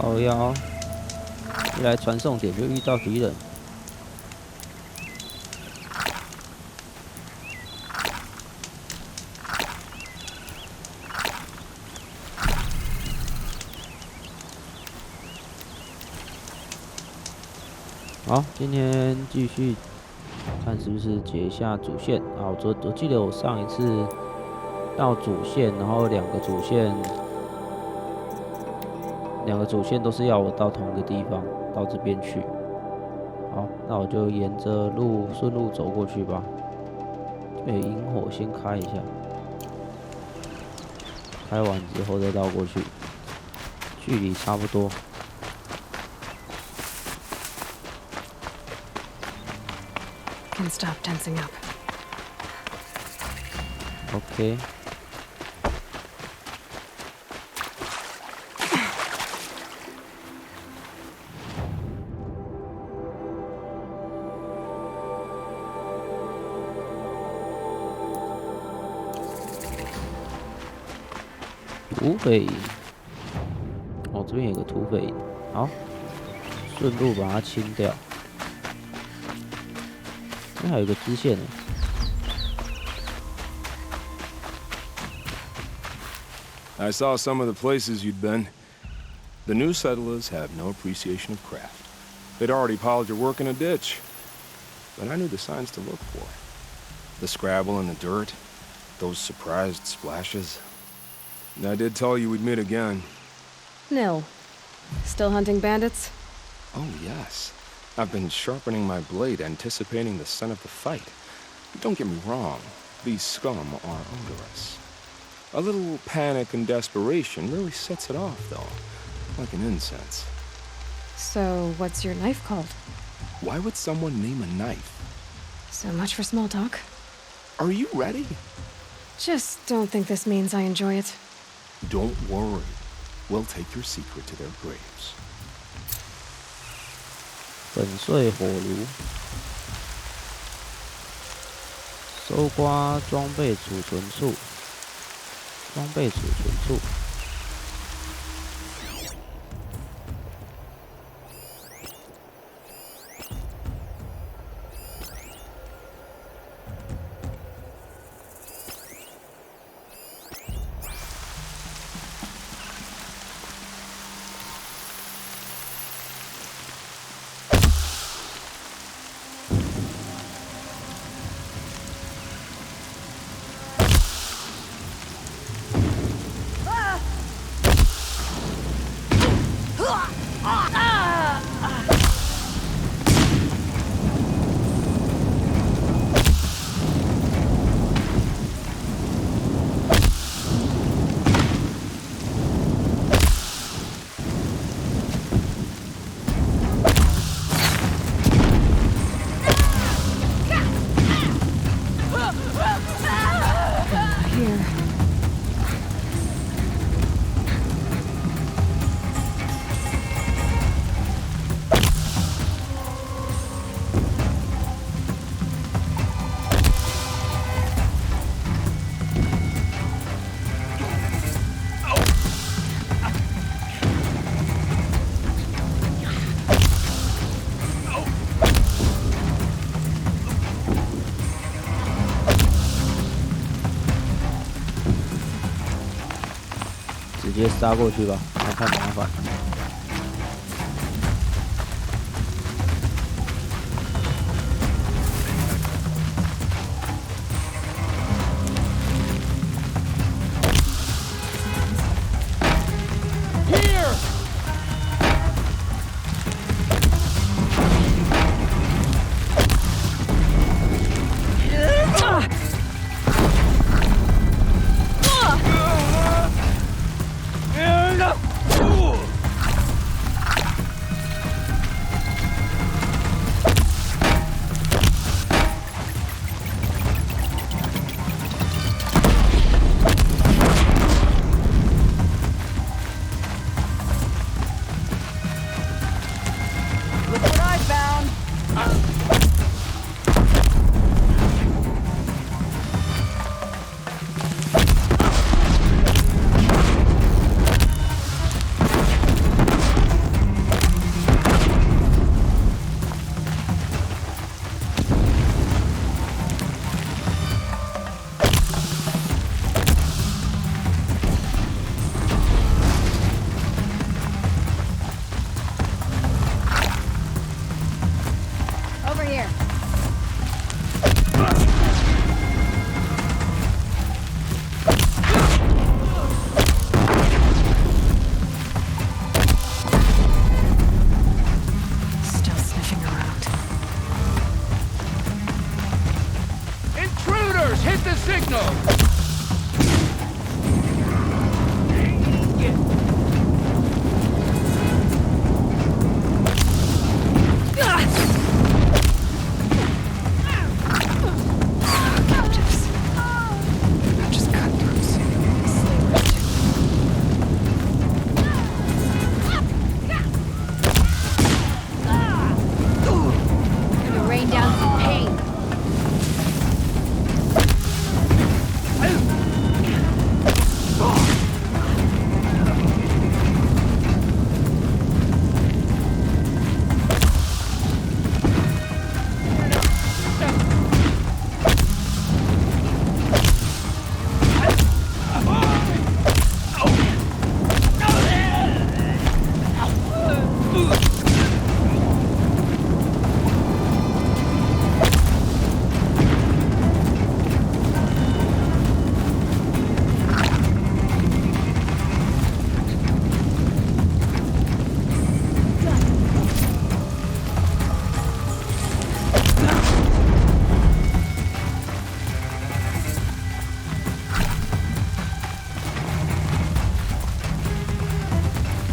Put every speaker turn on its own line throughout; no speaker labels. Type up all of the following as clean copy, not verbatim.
靠腰，一来传送点就遇到敌人。好，今天继续看是不是解一下主线啊？我记得我上一次到主线，然后两个主线都是要我到同一个地方，到这边去。好，那我就沿着顺路走过去吧。这边有萤火，先开一下，开完之后再绕过去，距离差不多。
Can stop tensing up.
OK。土匪营，哦，这边有个土匪营，好，顺路把它清掉。这还有个支线呢。
I saw some of the places you'd been. The new settlers have no appreciation of craft. They'd already piled your work in a ditch. But I knew the signs to look for. The scrabble in the dirt, those surprised splashes. I did tell you we'd meet again.
Nil. Still hunting bandits?
Oh, yes. I've been sharpening my blade, anticipating the scent of the fight. Don't get me wrong, these scum are odorous. A little panic and desperation really sets it off, though, like an incense.
So, what's your knife called?
Why would someone name a knife?
So much for small talk.
Are you ready?
Just don't think this means I enjoy it.
Don't worry. We'll take your secret to their graves.
粉碎火炉，搜刮装备储存处，直接杀过去吧，太麻烦。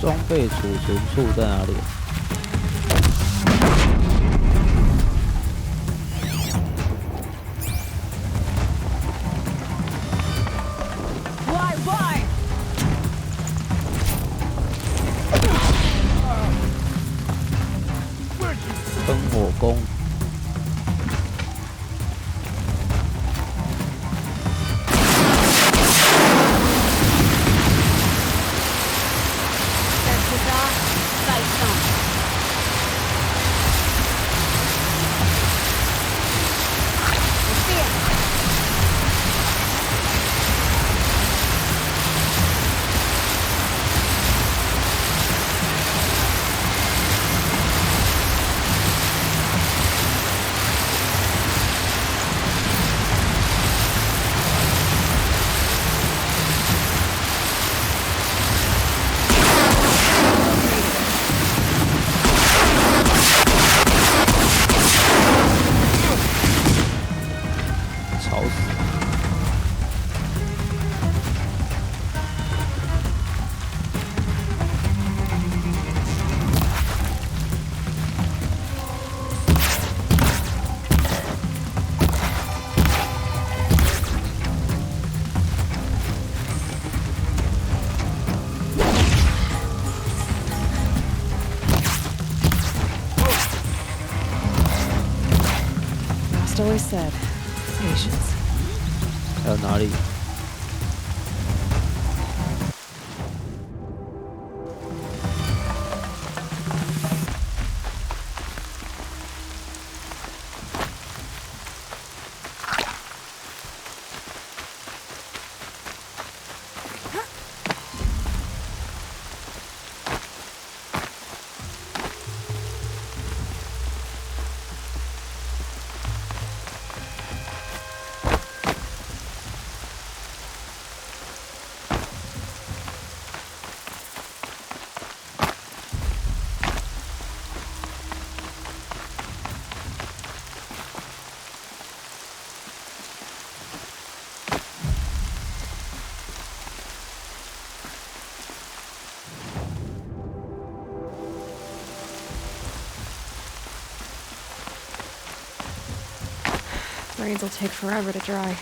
装备储存处在哪里？喷火弓。
Always said, patience.
还有哪里？Brains
will take forever to dry.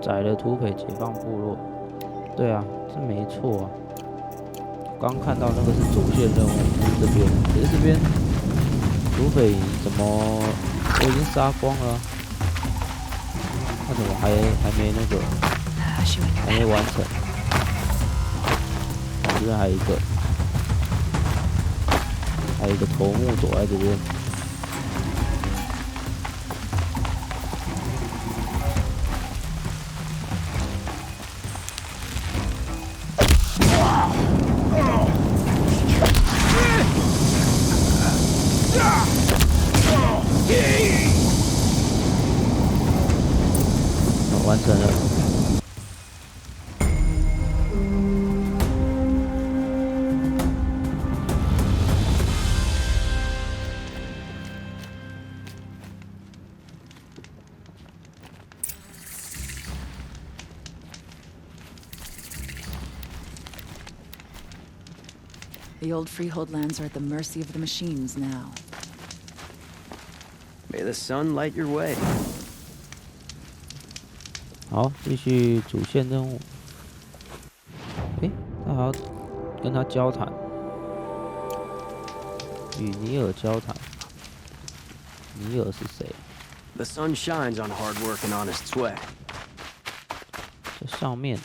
宰了土匪解放部落，对啊，是没错啊。刚看到那个是主线任务，就是这边，可是这边土匪怎么我已经杀光了？他怎么还没那个，还没完成？这边还有一个头目躲在这边。完成了。
The old freehold lands are at the mercy of the machines now.
May the sun light your way.
好，继续主线任务。他还要跟他交谈，与尼尔交谈。尼尔是谁？
The sun shines on hard work and honest sweat.
这上面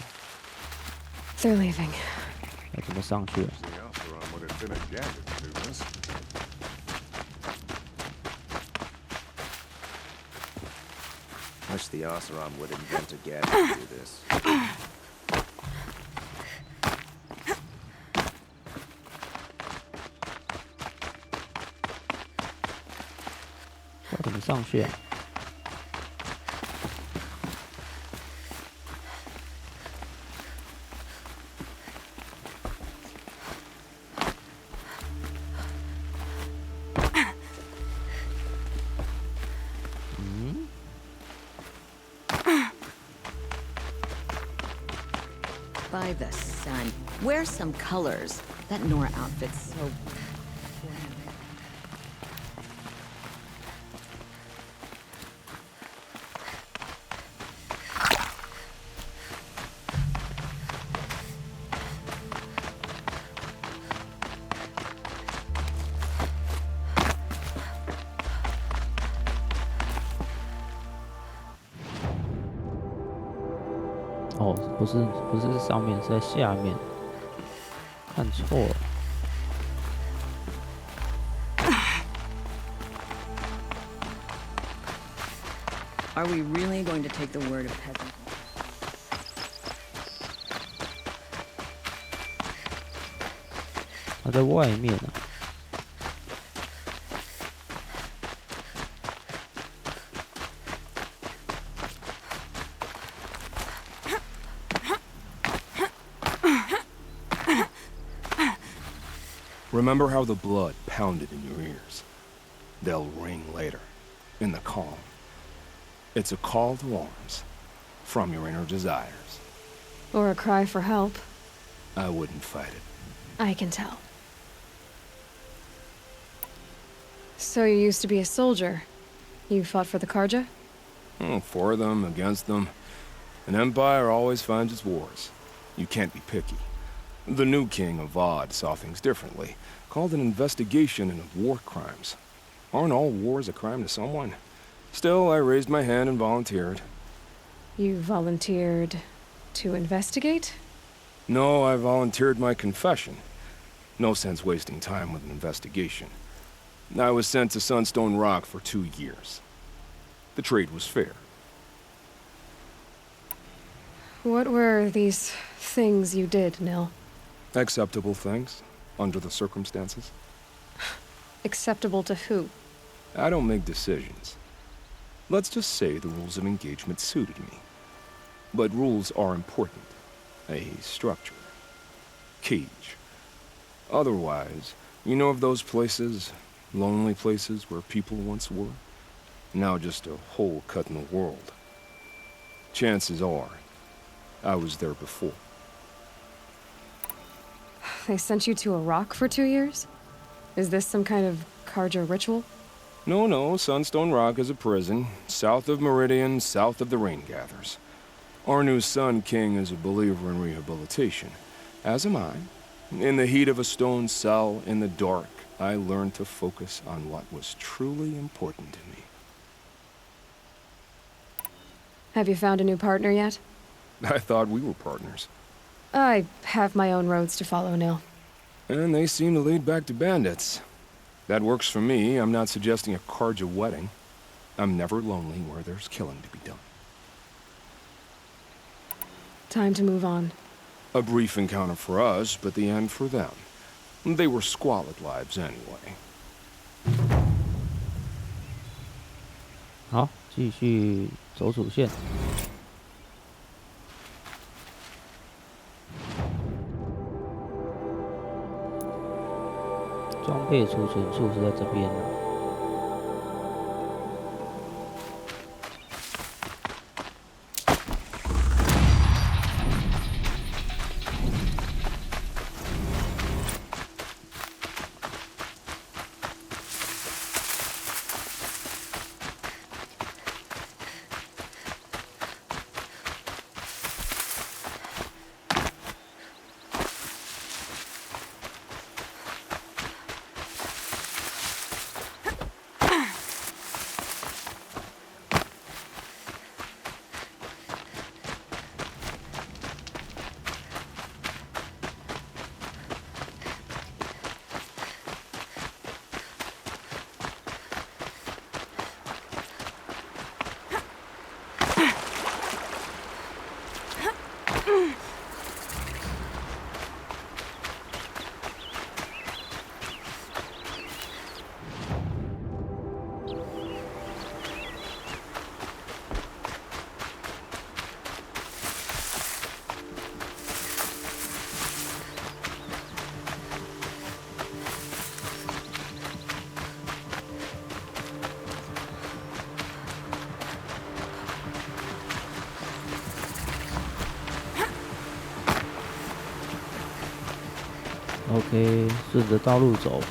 They're leaving.
要怎么上去啊？
been a gadget to do this.
Wish the Oseram would invent a gadget to do this.
要怎么上去啊？By
the sun. Wear some colors. That Nora outfit's so...
哦，不是上面，是在下面，看错了。
Are we really going to take the word of peasant?
它在外面啊。
Remember how the blood pounded in your ears? They'll ring later, in the calm. It's a call to arms, from your inner desires.
Or a cry for help.
I wouldn't fight it.
I can tell. So you used to be a soldier. You fought for the Karja?
For them, against them. An empire always finds its wars. You can't be picky. The new king of Vod saw things differently. Called an investigation into war crimes. Aren't all wars a crime to someone? Still, I raised my hand and volunteered.
You volunteered to investigate?
No, I volunteered my confession. No sense wasting time with an investigation. I was sent to Sunstone Rock for 2 years. The trade was fair.
What were these things you did, Nil?
Acceptable things, under the circumstances.
Acceptable to who?
I don't make decisions. Let's just say the rules of engagement suited me. But rules are important. A structure. Cage. Otherwise, you know of those places, lonely places where people once were? Now just a hole cut in the world. Chances are, I was there before.
They sent you to a rock for 2 years? Is this some kind of Karja ritual?
No, Sunstone Rock is a prison, south of Meridian, south of the Rain Gathers. Our new Sun King is a believer in rehabilitation, as am I. In the heat of a stone cell, in the dark, I learned to focus on what was truly important to me.
Have you found a new partner yet?
I thought we were partners.
I have my own roads to follow, Nil.
And they seem to lead back to bandits. That works for me. I'm not suggesting a Karja wedding. I'm never lonely where there's killing to be done.
Time to move on.
A brief encounter for us, but the end for them. They were squalid lives anyway.
好，继续走主线。装备储存处是在这边的。OK， 顺着道路走。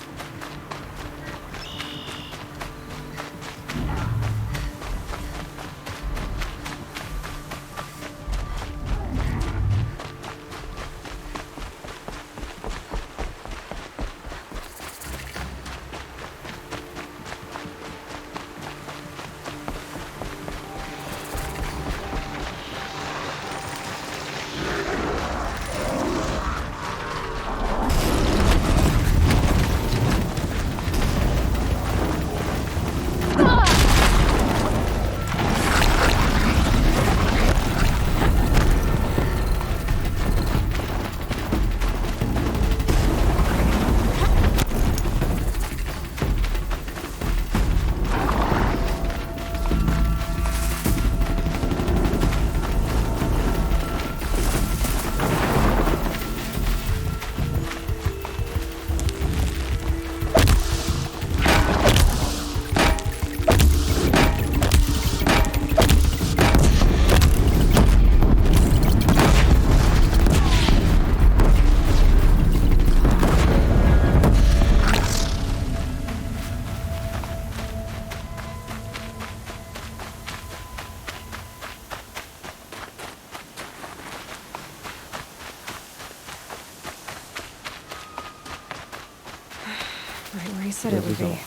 Right where he said it would be.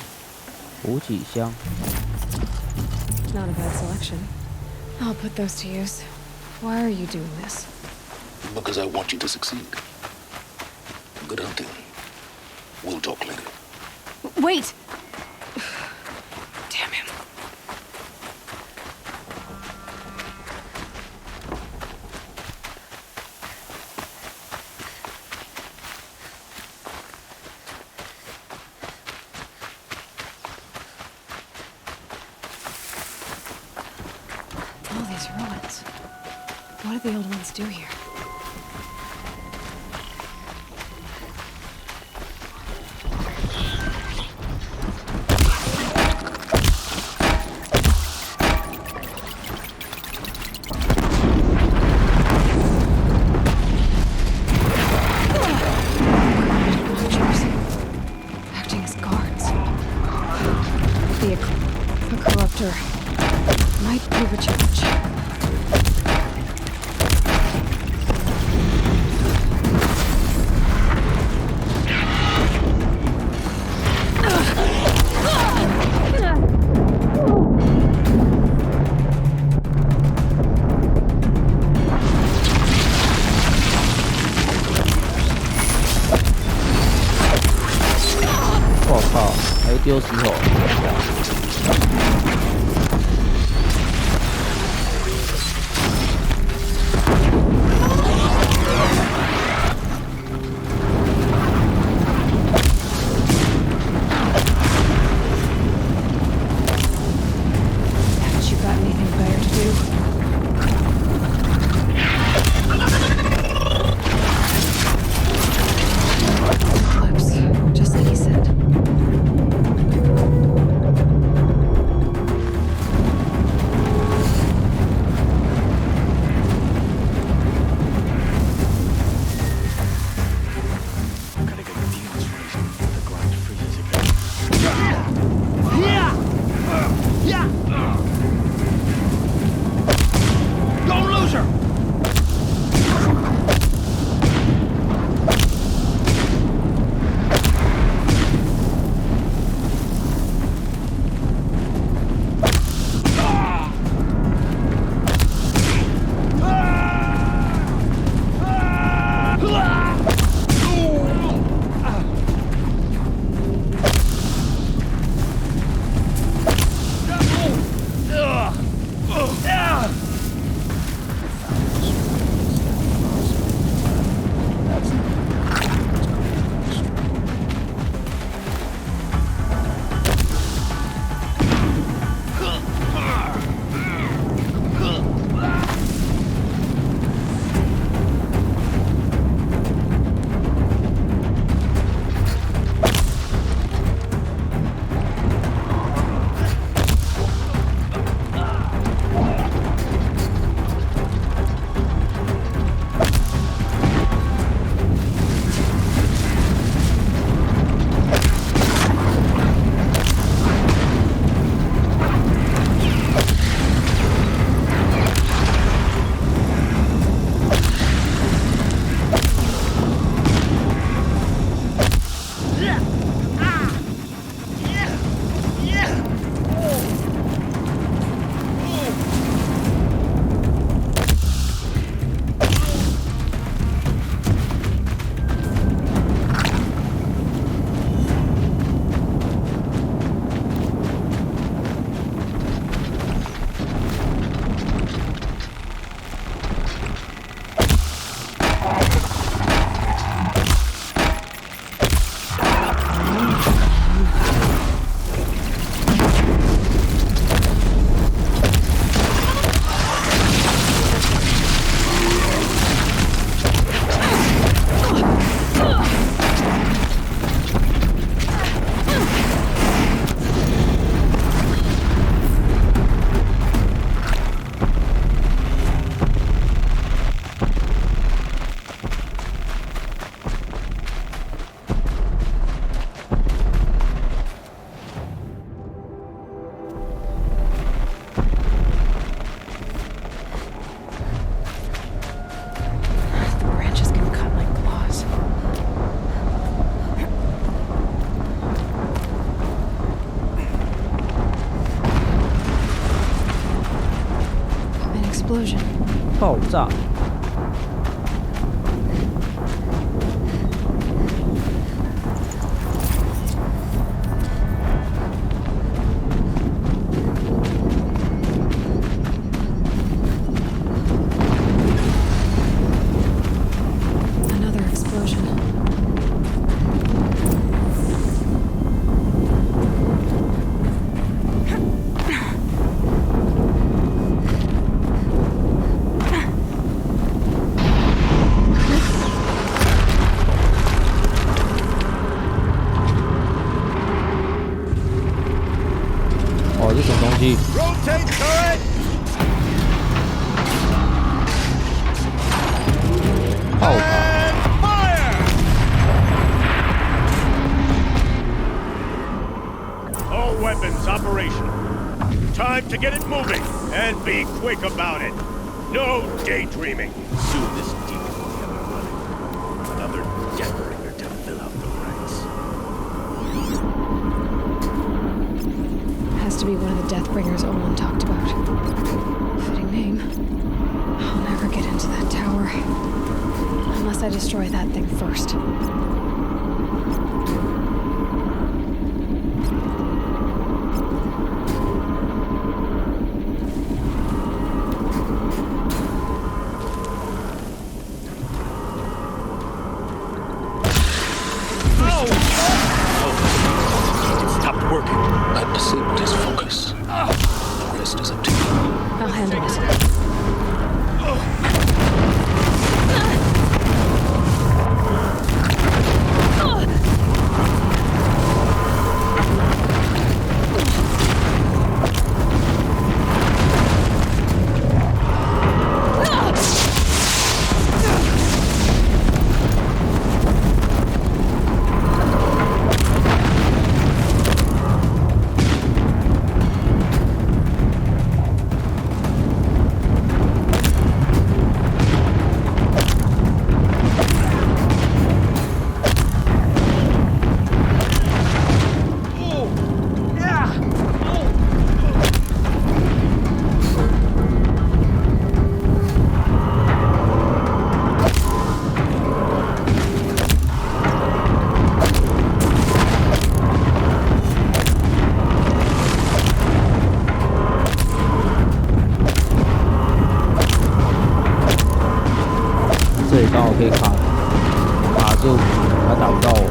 补给箱。
Not a bad selection. I'll put those to use. Why are you doing this?
Because I want you to succeed. Good hunting. We'll talk later.
Wait! Damn him. All these ruins. What did the old ones do here? Acting as guards. The corruptor might prove a challenge.
我靠，还会丢石头。
Haven't you got anything better to do? Eclipse, just like he said. explosion.
爆炸。
Another explosion.
Oh, 这什么东西？
Rotate turret!
炮塔。
And fire! All weapons operational. Time to get it moving, and be quick about it. No daydreaming. Soon this demon will have it running. Another Deathbringer to fill out the ranks.
Has to be one of the Deathbringers Olin talked about. Fitting name. I'll never get into that tower. Unless I destroy that thing first.
It stopped working.
I disabled his focus. The rest is up to you.
I'll handle it.
这里刚好可以卡住，他打不到我。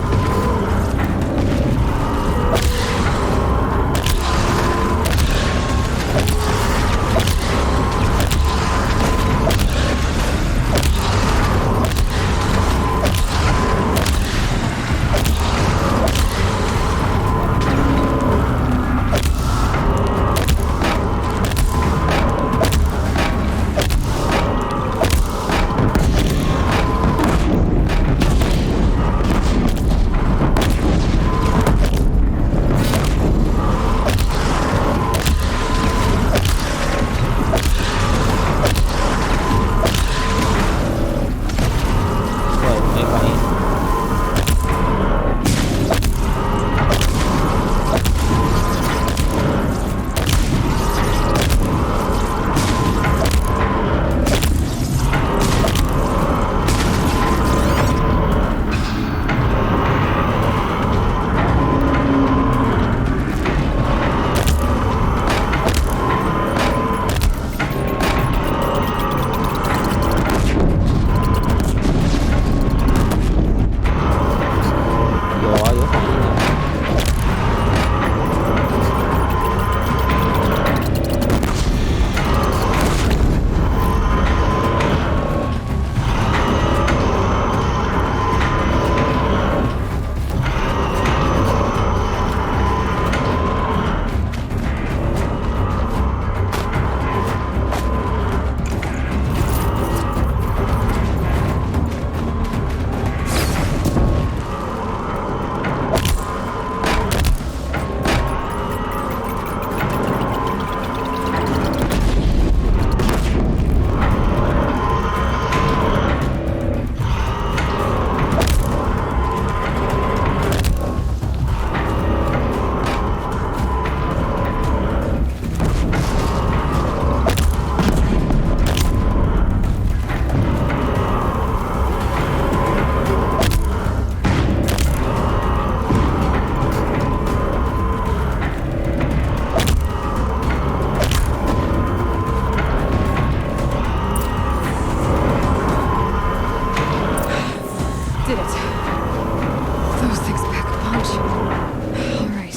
Those things pack a punch. All right.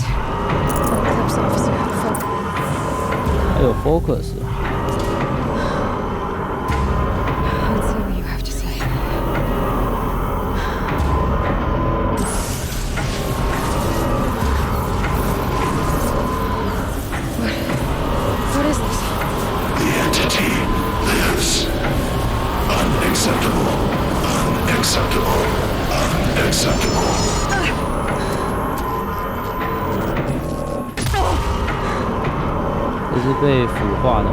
Eclipse officer had a focus.
还有 focus 啊。
Let's see what you have to say. What is this?
The entity lives. Unacceptable. Unacceptable. Unacceptable.
这是被腐化的，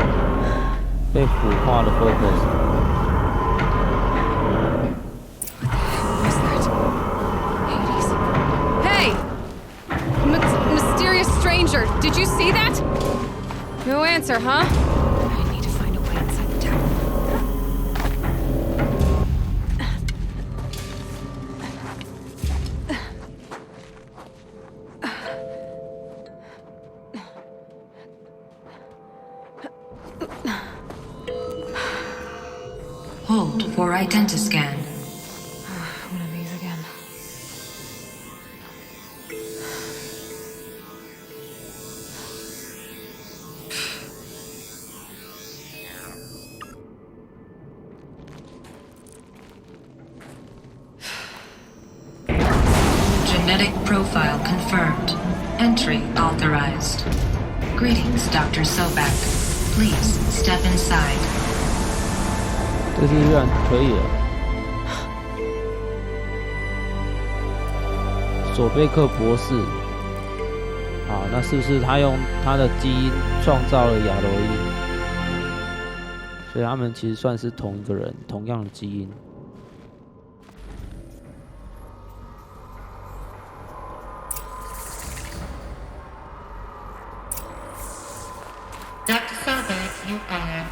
被腐化的 focus。
What's that? Hades. Hey! Mysterious stranger, did you see that? No answer, huh? I need to find a way inside the tower.
Hold for identiscan.
One of these again.
Genetic profile confirmed. Entry authorized. Greetings, Dr. Sobek. Please step inside.
这是居然可以了。索贝克博士，好，那是不是他用他的基因创造了亚罗伊？所以他们其实算是同一个人，同样的基因。
Dr. Sobek, you are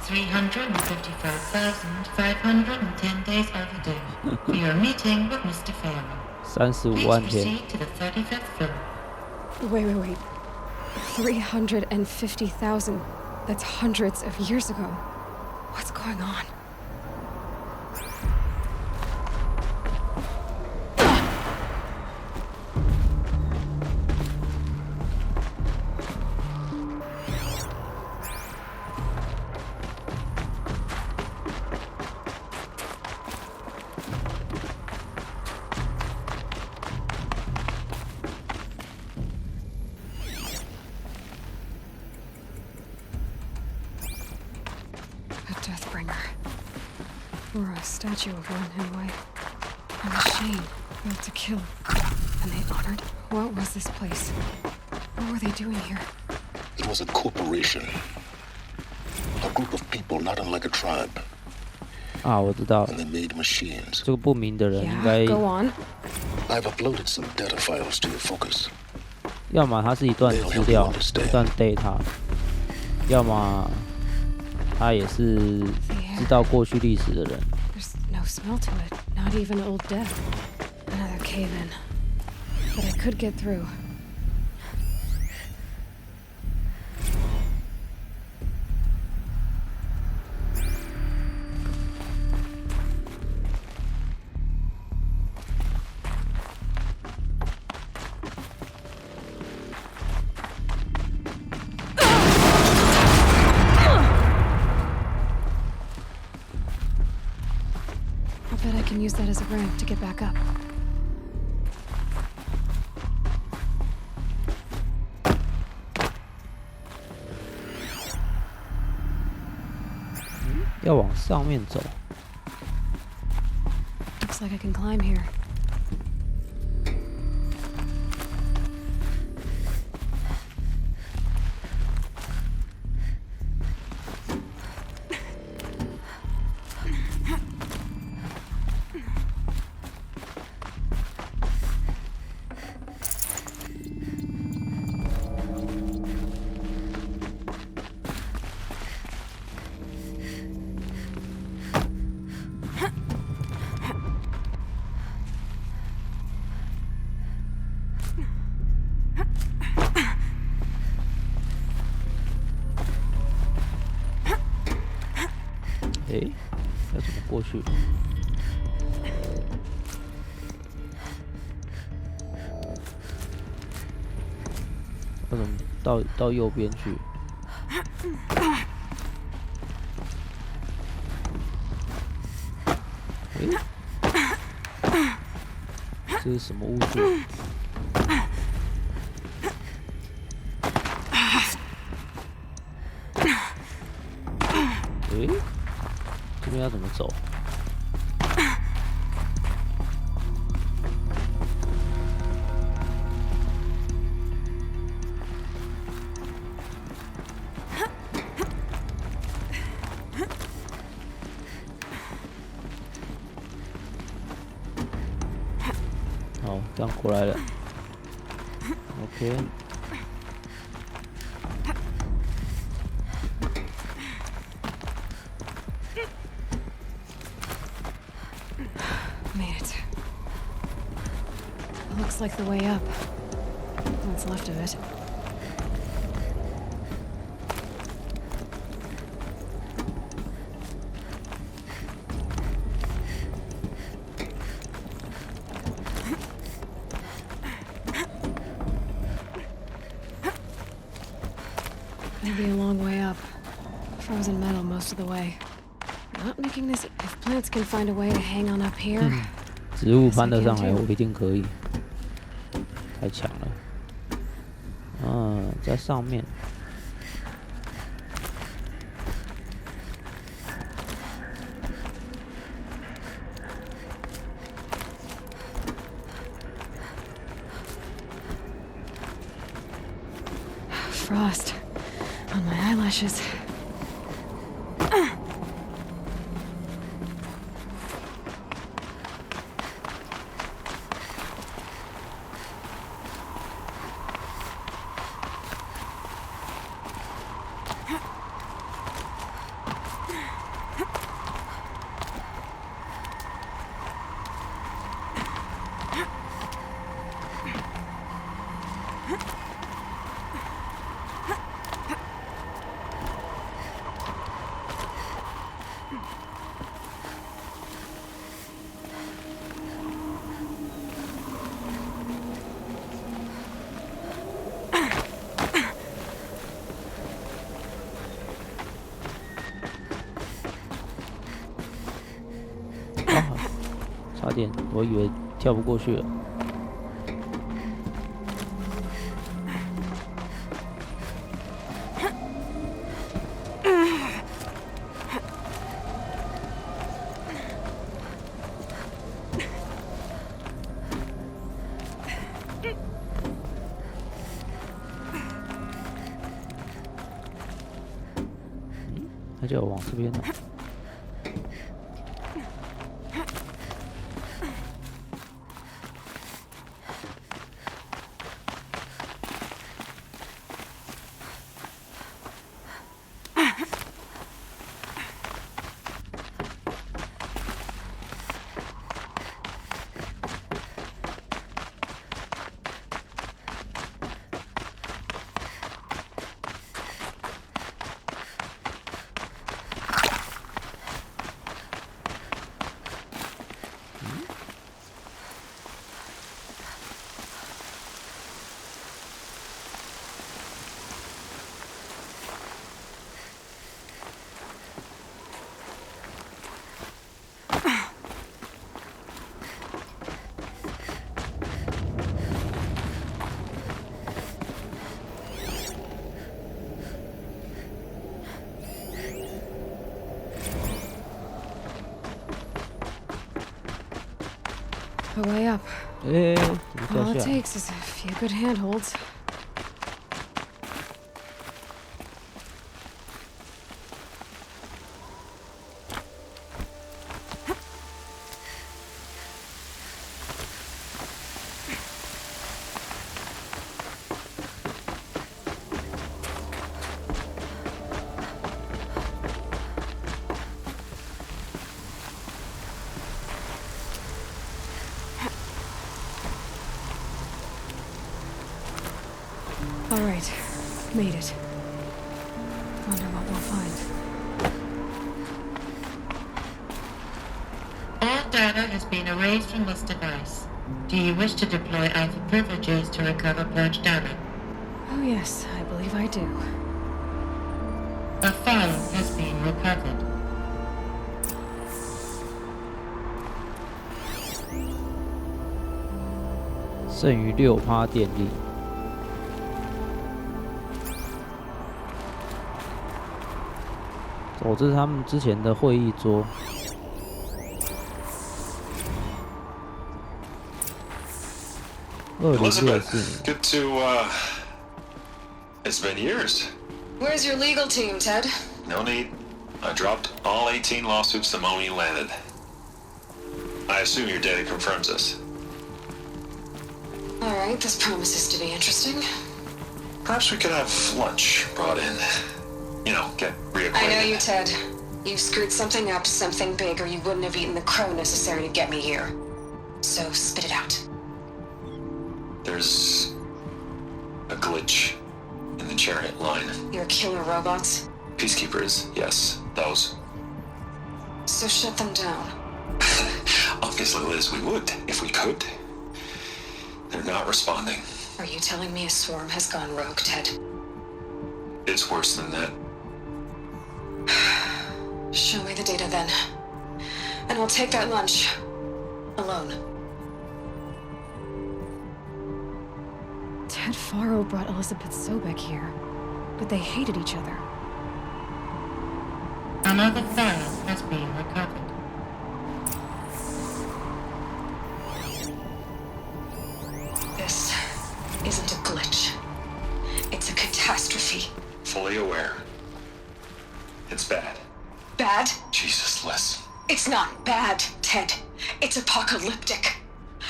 355,510 days overdue for your meeting with Mr. Fairman.
35万天。
Proceed to the 35th floor.
Wait. 350,000. That's hundreds of years ago. What's going on? Or a statue of one, anyway. A machine built to kill. And they honored. What was this place? What were they doing here?
It was a corporation. A group of people not unlike a tribe.
啊，我知道。
And they made machines.
这个不明的人应该。
Go on.
I've uploaded some data files to your focus.
要么它是一段资料，一段 data， 要么他也是知道过去历史的人。
There's no smell to it. Not even old death. Another cave-in. But I could get through. I can use that as a ramp to get back up.
Looks
like I can climb here.
Hey, 要怎么过去？为什么到右边去？诶，这是什么巫术？诶，这边要怎么走？好，这样过来了。OK。
Made it. Looks like the way up. What's left of it. Maybe a long way up. Frozen metal most of the way. Not making this. If plants can find a way to hang on up here.
植物攀得上来，我一定可以。太强了。在上面。
Frost on my eyelashes.差点，我以为跳不过去了。他叫我往这边呢。A way up. All it takes is a few good handholds. All right, made it. Wonder what we'll find.
All data has been erased from this device. Do you wish to deploy Alpha privileges to recover purged data?
Oh yes, I believe I do.
A file has been recovered.
剩余6%电力。哦，这是他们之前的会议桌。
Elizabeth, good to, it's been years.
Where's your legal team, Ted?
No need. I dropped all 18 lawsuits the moment you landed. I assume your data confirms this.
Alright, this promises to be interesting.
Perhaps we could have lunch brought in. You know, get reacquainted.
I know you, Ted. You screwed something up, something big, or you wouldn't have eaten the crow necessary to get me here. So, spit it out.
There's a glitch in the chariot line.
Your killer robots?
Peacekeepers, yes, those.
So shut them down.
Obviously, Liz, we would, if we could. They're not responding.
Are you telling me a swarm has gone rogue, Ted?
It's worse than that.
Show me the data then. And I'll take that lunch. Alone. Ted Faro brought Elizabeth Sobek here, but they hated each other.
Another file has been recovered.
This isn't a glitch. It's a catastrophe.
Fully aware. It's bad.
Bad?
Jesus, Liz.
It's not bad, Ted. It's apocalyptic.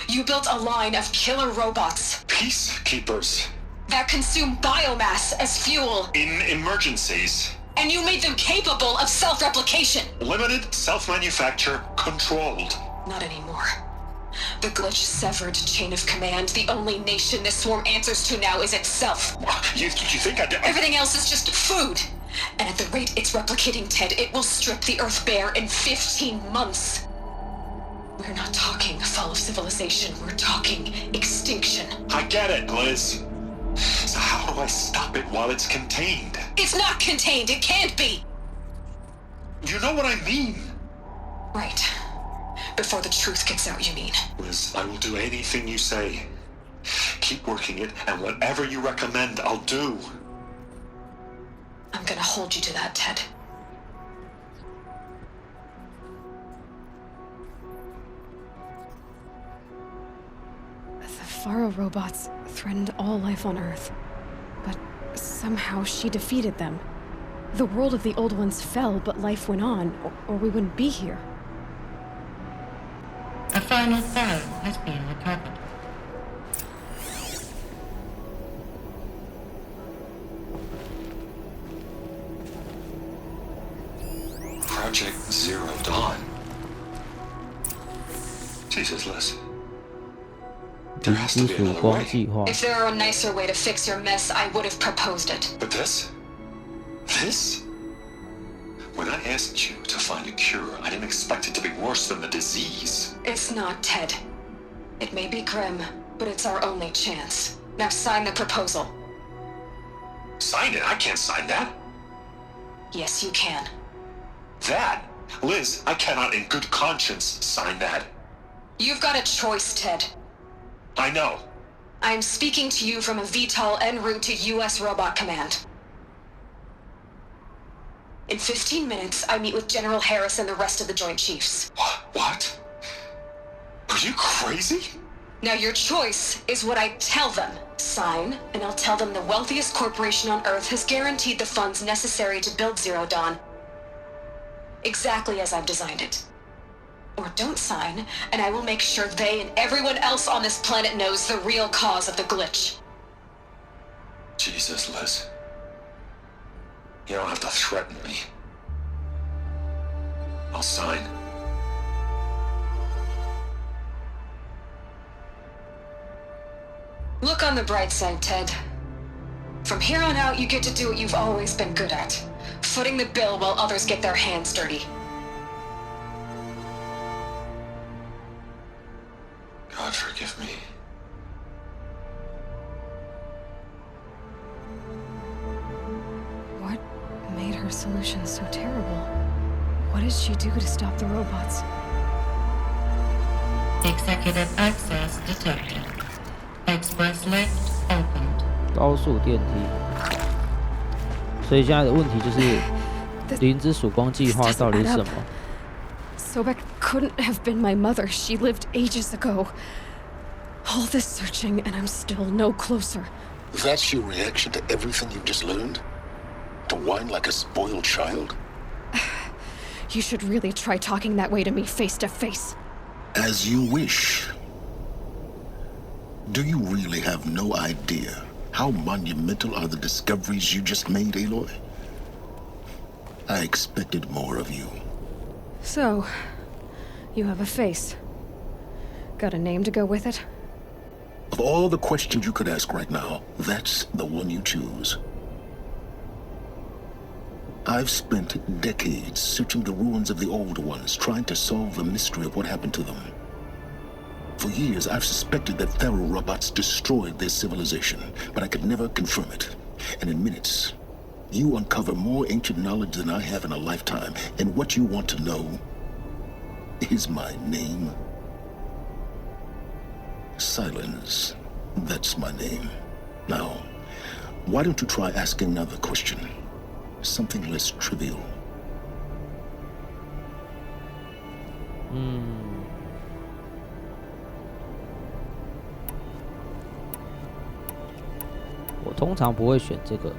You built a line of killer robots
Peacekeepers.
that consume biomass as fuel,
In emergencies.
and you made them capable of self-replication.
Limited, self-manufacture, controlled.
Not anymore. The glitch severed chain of command. The only nation this swarm answers to now is itself.
You think I...
Everything else is just food. And at the rate it's replicating, Ted, it will strip the Earth bare in 15 months. We're not talking fall of civilization. We're talking extinction.
I get it, Liz. So how do I stop it while it's contained?
It's not contained. It can't be.
You know what I mean.
Right. Before the truth gets out, you mean?
Liz, I will do anything you say. Keep working it, and whatever you recommend, I'll do.
I'm gonna hold you to that, Ted. The Faro robots threatened all life on Earth, but somehow she defeated them. The world of the old ones fell, but life went on, or we wouldn't be here.
A final file has been recovered.
Project Zero Dawn. Jesus, Liz. There has to be another way.
If there were a nicer way to fix your mess, I would have proposed it.
But this? This? When I asked you to find a cure, I didn't expect it to be worse than the disease.
It's not, Ted. It may be grim, but it's our only chance. Now sign the proposal.
Sign it? I can't sign that.
Yes, you can.
That? Liz, I cannot in good conscience sign that.
You've got a choice, Ted.
I know.
I'm speaking to you from a VTOL en route to U.S. Robot Command. In 15 minutes, I meet with General Harris and the rest of the Joint Chiefs.
What? Are you crazy?
Now your choice is what I tell them. Sign, and I'll tell them the wealthiest corporation on Earth has guaranteed the funds necessary to build Zero Dawn. Exactly as I've designed it. Or don't sign, and I will make sure they and everyone else on this planet knows the real cause of the glitch.
Jesus, Liz. You don't have to threaten me. I'll sign.
Look on the bright side, Ted. From here on out, you get to do what you've always been good at. Footing the bill while others get their hands dirty.
God forgive me.
solution so terrible? What did she do to stop the robots?
Executive access detected. Express lift opened.
高速电梯。所以现在的问题就是零之曙光计划到底是什么？
Sobek couldn't have been my mother. She lived ages ago. All this searching, and I'm still no closer.
That's your reaction to everything you've just learned? To whine like a spoiled child?
You should really try talking that way to me face to face.
As you wish. Do you really have no idea how monumental are the discoveries you just made, Aloy? I expected more of you.
So, you have a face. Got a name to go with it?
Of all the questions you could ask right now, that's the one you choose. I've spent decades searching the ruins of the old ones, trying to solve the mystery of what happened to them. For years, I've suspected that Pharaoh robots destroyed their civilization, but I could never confirm it. And in minutes, you uncover more ancient knowledge than I have in a lifetime. And what you want to know is my name. Silence. That's my name. Now, why don't you try asking another question? Something less trivial.
我通常不会选这个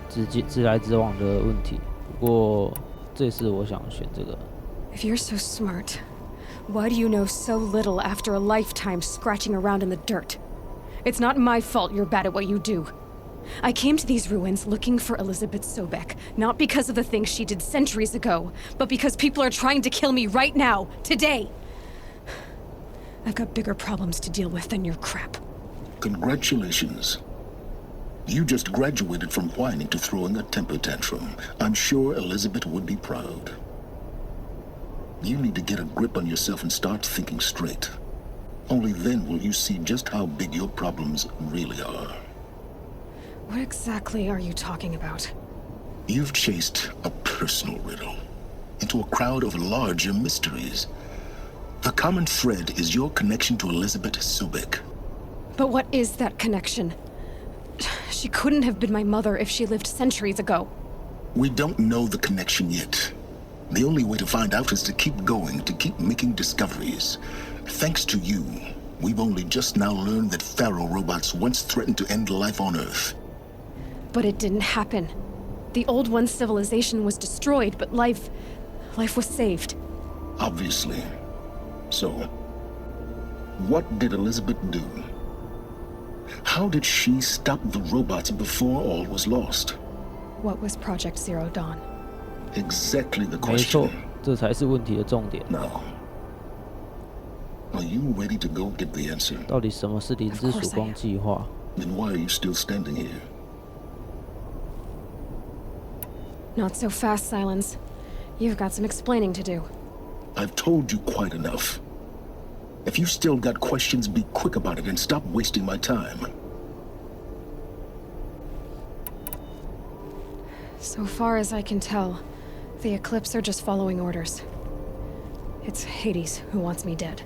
直来直往的问题，不过这次我想选这个。
If you're so smart, why do you know so little after a lifetime scratching around in the dirt? It's not my fault you're bad at what you do. I came to these ruins looking for Elizabeth Sobek, not because of the things she did centuries ago, but because people are trying to kill me right now, today. I've got bigger problems to deal with than your crap.
Congratulations. You just graduated from whining to throwing a temper tantrum. I'm sure Elizabeth would be proud. You need to get a grip on yourself and start thinking straight. Only then will you see just how big your problems really are.
What exactly are you talking about?
You've chased a personal riddle into a crowd of larger mysteries. The common thread is your connection to Elizabeth Sobek.
But what is that connection? She couldn't have been my mother if she lived centuries ago.
We don't know the connection yet. The only way to find out is to keep going, to keep making discoveries. Thanks to you, we've only just now learned that Pharaoh robots once threatened to end life on Earth.
But it didn't happen. The Old One's civilization was destroyed, but life was saved.
Obviously. So, what did Elizabeth do? How did she stop the robots before all was lost?
What was Project Zero Dawn?
Exactly the
没错
question.，
这才是问题的重点。
Now, are you ready to go get the answer?
到底什么是零之曙光计划？
Then why are you still standing here?
Not so fast, Silence. You've got some explaining to do.
I've told you quite enough. If you still got questions, be quick about it and stop wasting my time.
So far as I can tell, the Eclipse are just following orders. It's Hades who wants me dead.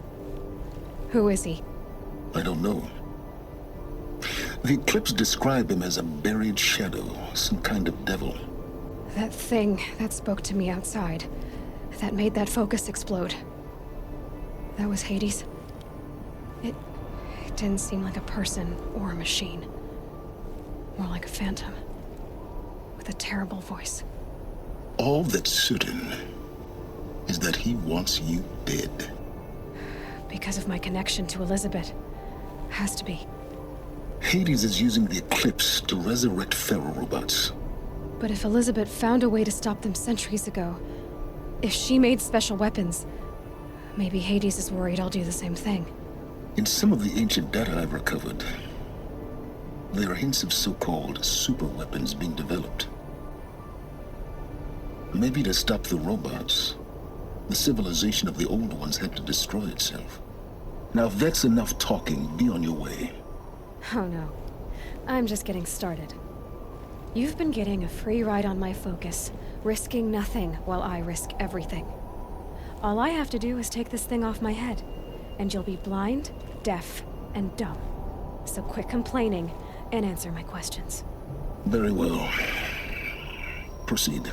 Who is he?
I don't know. The Eclipse describe him as a buried shadow, some kind of devil.
That thing that spoke to me outside, that made that focus explode. That was Hades. It didn't seem like a person or a machine. More like a phantom. With a terrible voice.
All that's certain is that he wants you dead.
Because of my connection to Elizabeth. Has to be.
Hades is using the Eclipse to resurrect Pharaoh robots.
But if Elizabeth found a way to stop them centuries ago, if she made special weapons, maybe Hades is worried I'll do the same thing.
In some of the ancient data I've recovered, there are hints of so-called super weapons being developed. Maybe to stop the robots, the civilization of the old ones had to destroy itself. Now, if that's enough talking, be on your way.
Oh no. I'm just getting started.
You've been getting a free ride on my focus, risking nothing while I risk everything. All I have to do is take this thing off my head, and you'll be blind, deaf, and dumb. So quit complaining and answer my questions.
Very well. Proceed.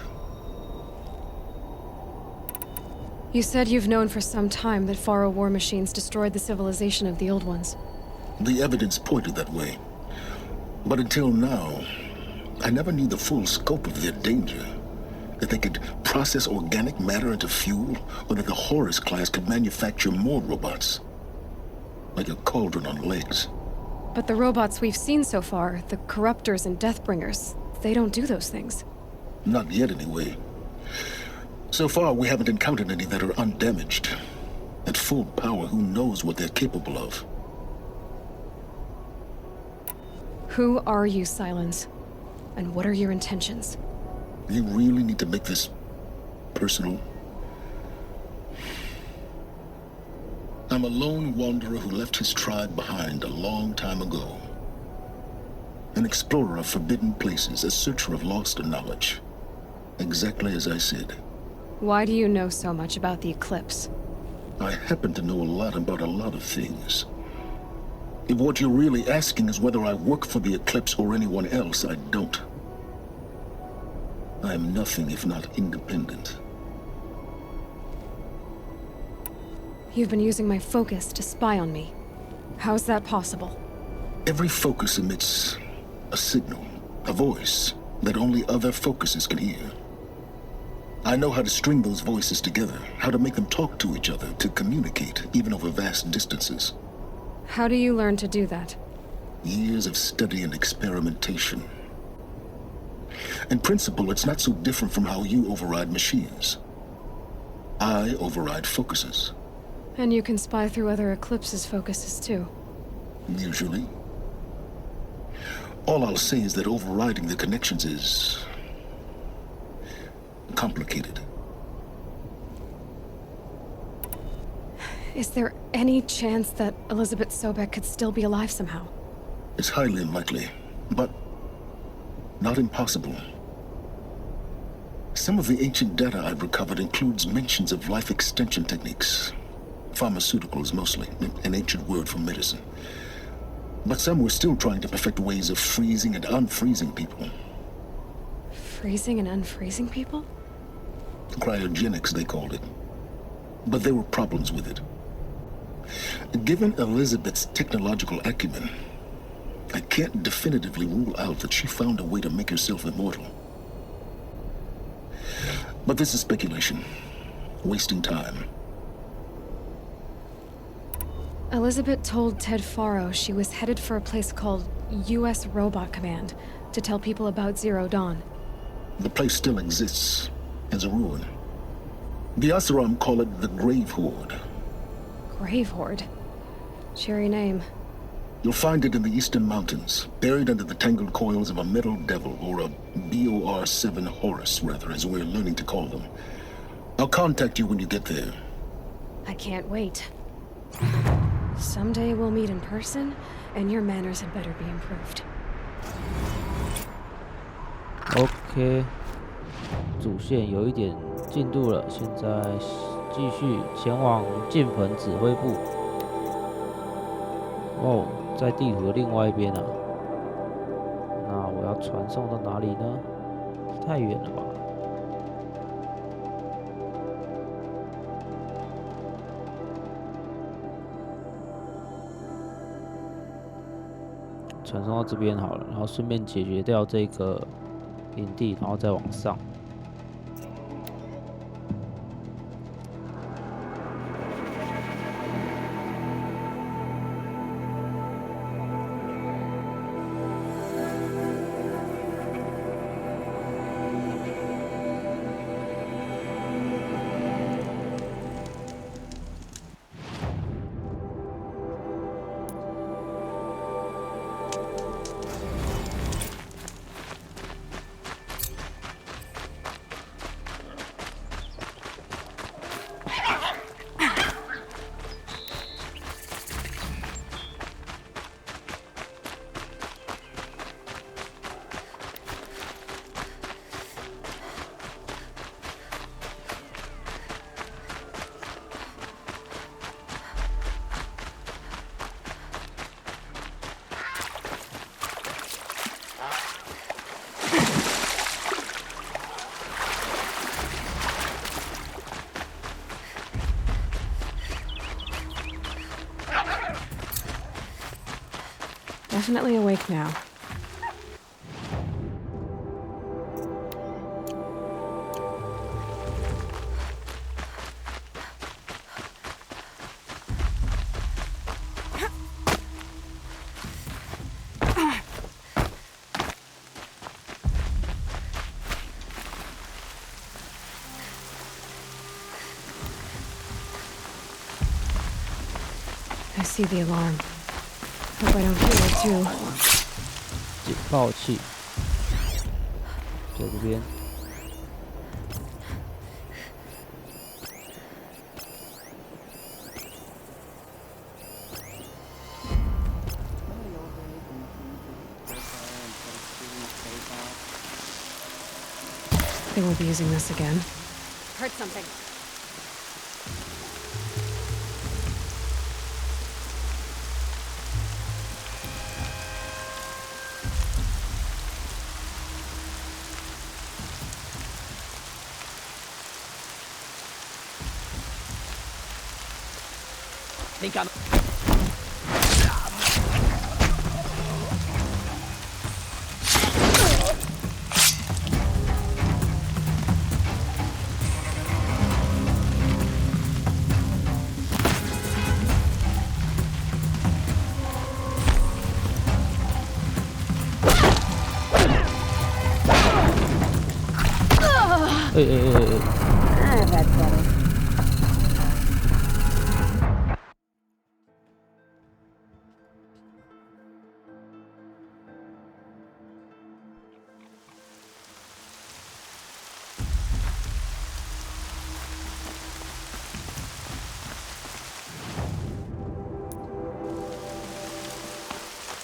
You said you've known for some time that Faro war machines destroyed the civilization of the Old Ones.
The evidence pointed that way. But until now, I never knew the full scope of their danger. That they could process organic matter into fuel, or that the Horus class could manufacture more robots. Like a cauldron on legs.
But the robots we've seen so far, the Corruptors and Deathbringers, they don't do those things.
Not yet, anyway. So far, we haven't encountered any that are undamaged. At full power, who knows what they're capable of?
Who are you, Silence? And what are your intentions?
You really need to make this personal? I'm a lone wanderer who left his tribe behind a long time ago. An explorer of forbidden places, a searcher of lost knowledge. Exactly as I said.
Why do you know so much about the Eclipse?
I happen to know a lot about a lot of things. If what you're really asking is whether I work for the Eclipse or anyone else, I don't. I am nothing if not independent.
You've been using my focus to spy on me. How's that possible?
Every focus emits a signal, a voice, that only other focuses can hear. I know how to string those voices together, how to make them talk to each other, to communicate, even over vast distances.
How do you learn to do that?
Years of study and experimentation. In principle, it's not so different from how you override machines. I override focuses.
And you can spy through other Eclipse's focuses too.
Usually. All I'll say is that overriding the connections is complicated.
Is there any chance that Elizabeth Sobek could still be alive somehow?
It's highly unlikely, but not impossible. Some of the ancient data I've recovered includes mentions of life extension techniques. Pharmaceuticals, mostly, an ancient word for medicine. But some were still trying to perfect ways of freezing and unfreezing people.
Freezing and unfreezing people?
Cryogenics, they called it. But there were problems with it. Given Elizabeth's technological acumen, I can't definitively rule out that she found a way to make herself immortal. But this is speculation. Wasting time.
Elizabeth told Ted Faro she was headed for a place called U.S. Robot Command to tell people about Zero Dawn.
The place still exists as a ruin. The Asaram call it the Grave Horde.
Grave Horde? Cheery name.
You'll find it in the Eastern Mountains, buried under the tangled coils of a metal devil, or a BOR-7 Horus, rather, as we're learning to call them. I'll contact you when you get there.
I can't wait. Someday we'll meet in person, and your manners had better be improved.
OK， 主线有一点进度了，现在继续前往进坟指挥部。哦，在地图的另外一边啊。那我要传送到哪里呢？太远了吧。传送到这边好了，然后顺便解决掉这个营地，然后再往上。
Definitely awake now. I see the alarm. Hope I don't hear it too.
警报器在这边。
They won't be using this again.
Heard something.
Think I'm...
I've had better.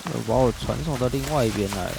Ờ, 把我传送到另外一边来了。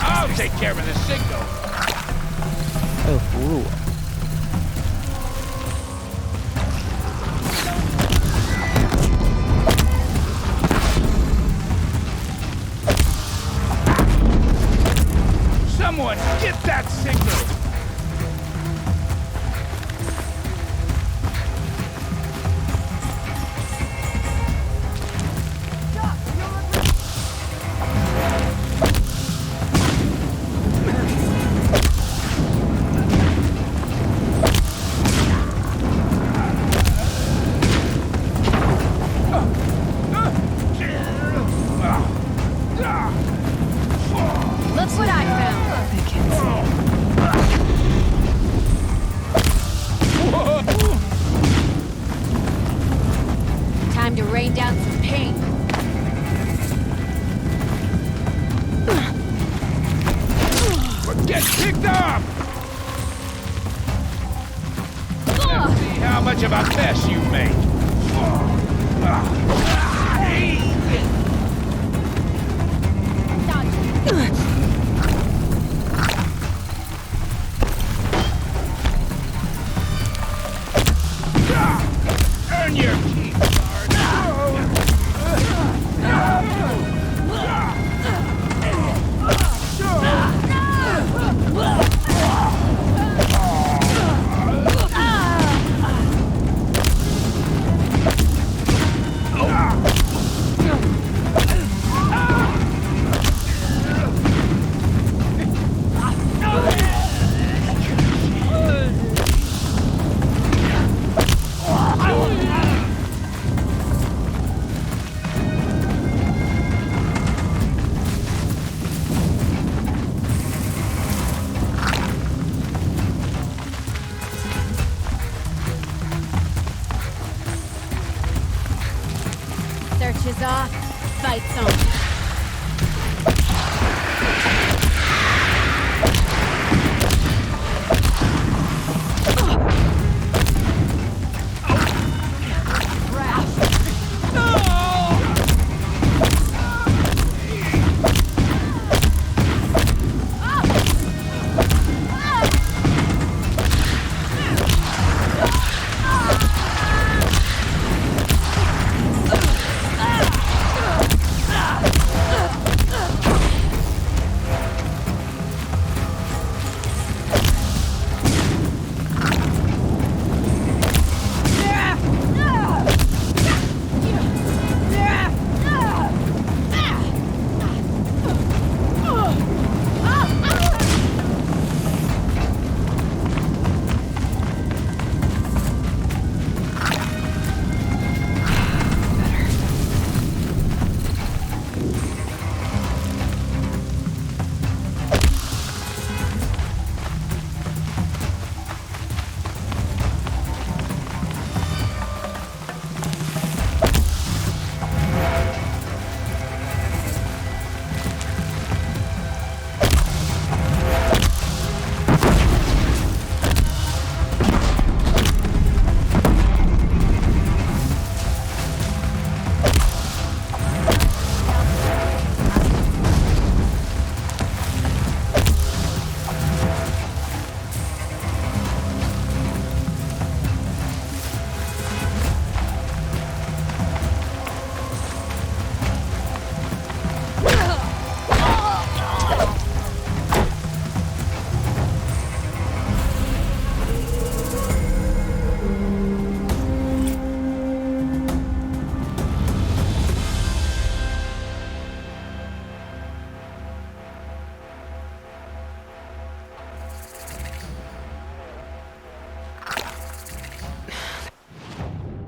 I'll take care of the signal.
还有俘虏啊！
Someone get that signal.
Look what I found.
They can't see.
Time to rain down some pain.
We're getting picked up. Let's see how much of a mess you make. Earn your keep,
marches off, fights on.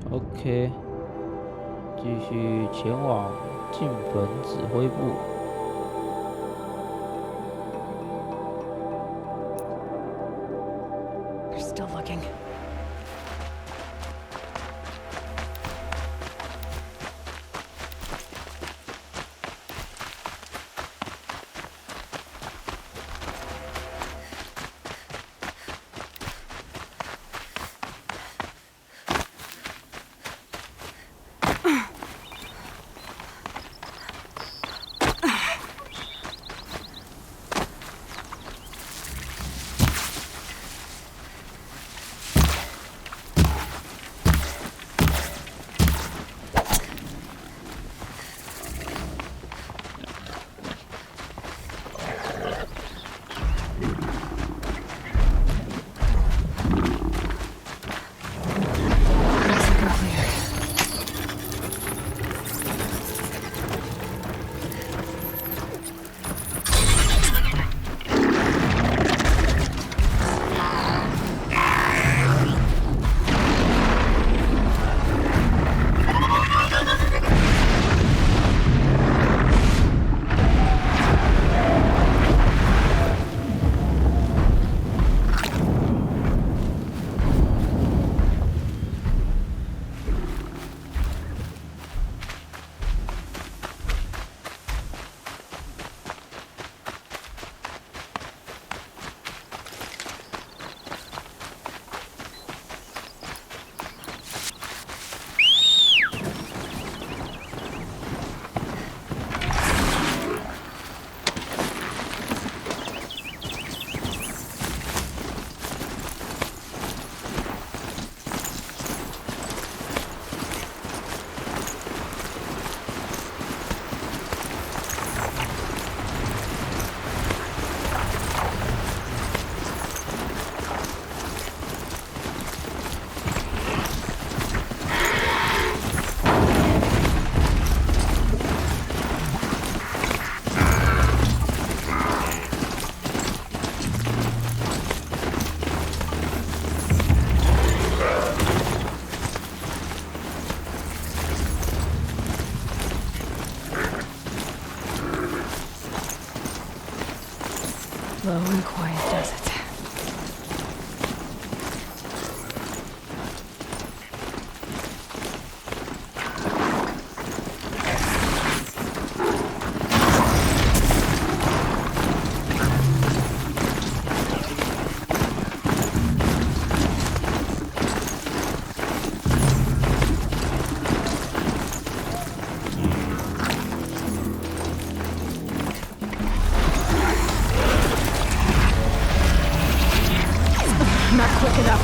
OK， 继续前往进粉指挥部。
They're still looking. Slow and quiet does it. Pick it up.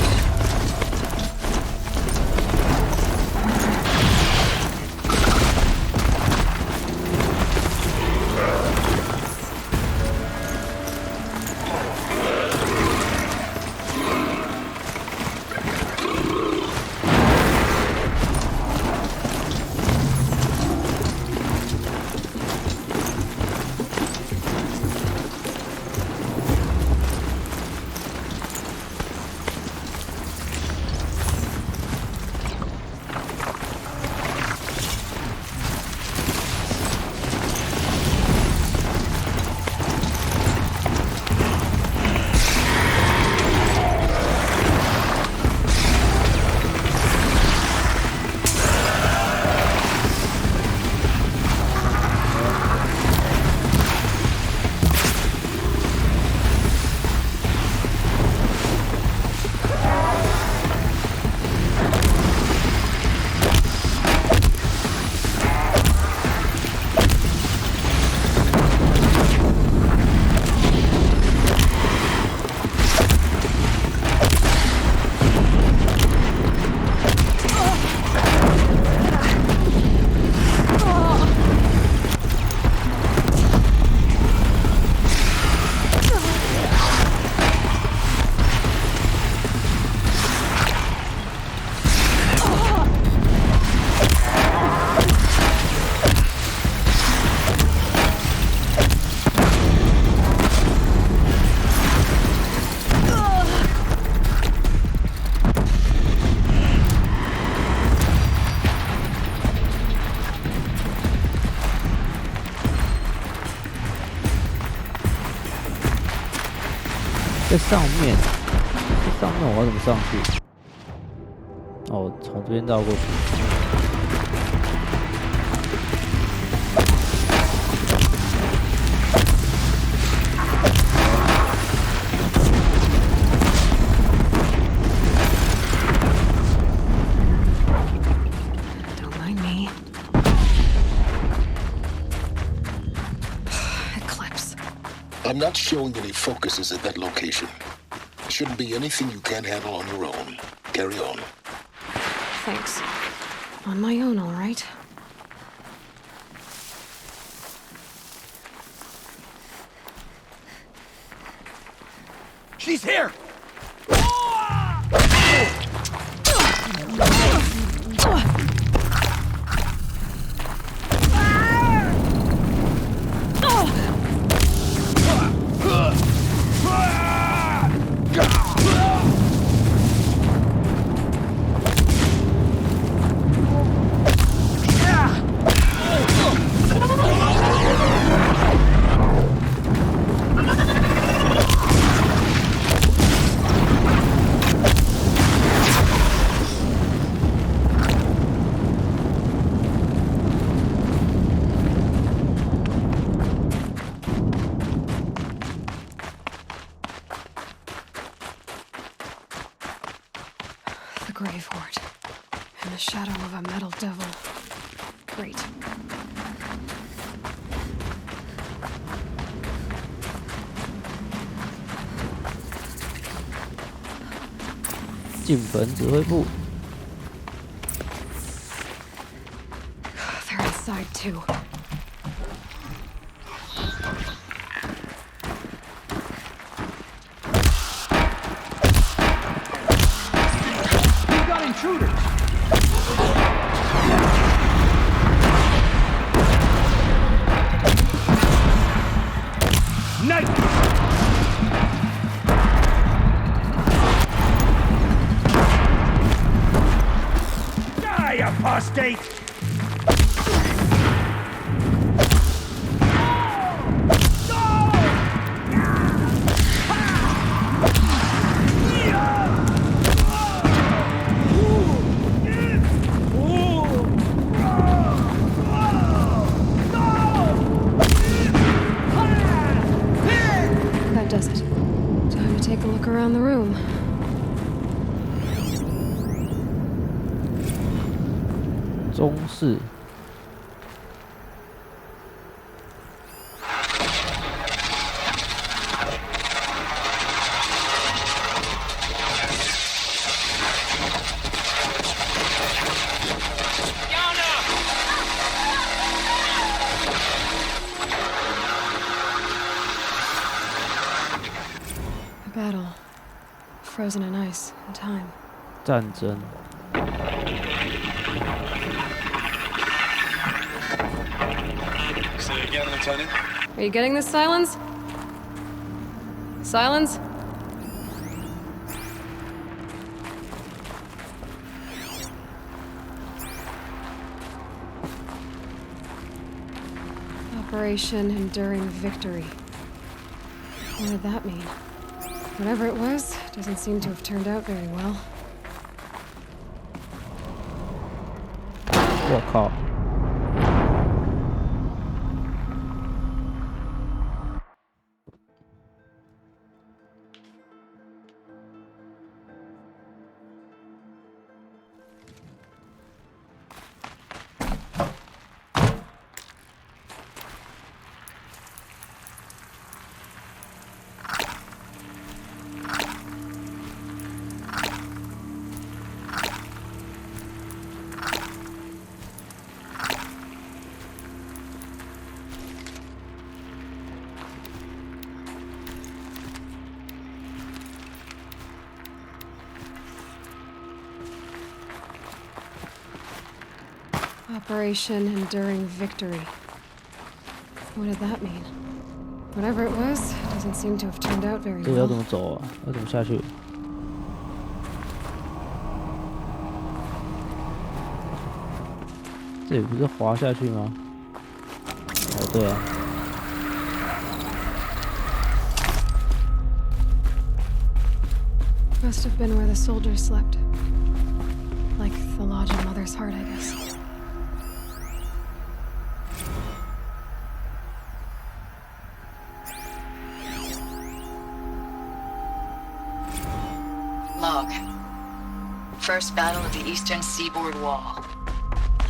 在上面，我要怎么上去？哦，从这边绕过去。
Don't mind me. Eclipse.
I'm not showing any focuses at that location. Shouldn't be anything you can't handle on your own. Carry on.
Thanks. On my own, all right.
She's here!
The grave hoard. And the shadow of a metal devil. Great. They're inside too.
We've got intruders! Night! Die, apostate!
That does it. Time to take a look around the room. frozen in ice and time.
战争。
Say again, Lieutenant.
Are you getting this, Silence? Silence? Operation Enduring Victory. What did that mean? Whatever it was, doesn't seem to have turned out very well.
我靠！
Operation Enduring Victory. What did that mean? Whatever it was, doesn't seem to have turned out very
这个要
well.
怎么走啊？要怎么下去？这里不是滑下去吗？哦，对啊。
Must have been where the soldiers slept. Like the lodge of Mother's Heart, I guess.
Log. First battle of the eastern seaboard wall.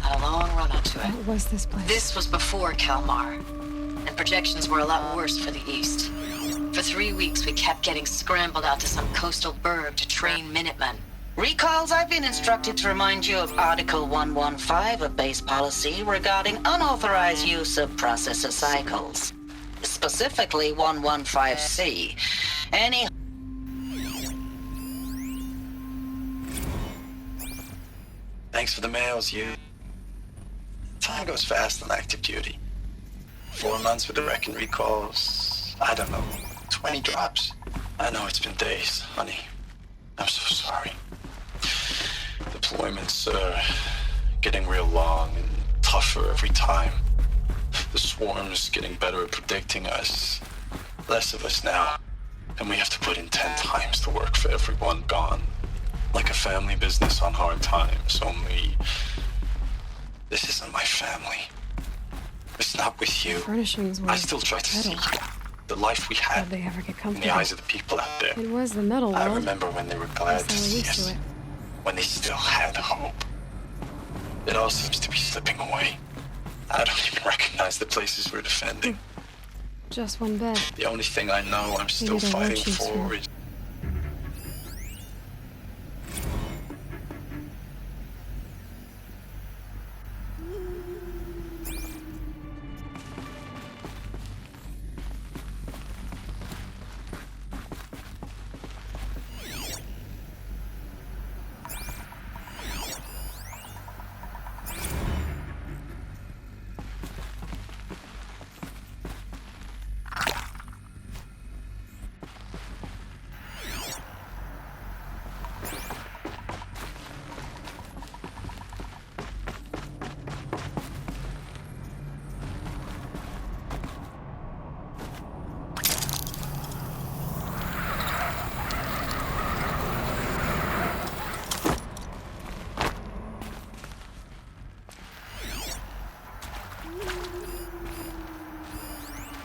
Had a long run up to it.
What was this place?
This was before Kalmar, and projections were a lot worse for the east. For 3 weeks, we kept getting scrambled out to some coastal burg to train Minutemen.
Recalls, I've been instructed to remind you of Article 115 of base policy regarding unauthorized use of processor cycles. Specifically 115C. Any...
Thanks for the mails, you. Time goes fast on active duty. 4 months with the wreck and recalls. I don't know, 20 drops. I know it's been days, honey. I'm so sorry. Deployments are getting real long and tougher every time. The swarm's getting better at predicting us. Less of us now. And we have to put in 10 times the work for everyone gone. Like a family business on hard times, only... This isn't my family. It's not with you.
Furnishings were
I still try to see the life we had
How'd they ever get
in
comfortable?
the eyes of the people out there.
It was the metal world.
I remember when they were glad to see
used to
us.
it.
When they still had hope. It all seems to be slipping away. I don't even recognize the places we're defending.
Just one bed.
The only thing I know I'm still
Maybe there were
fighting
chiefs
for
here.
is...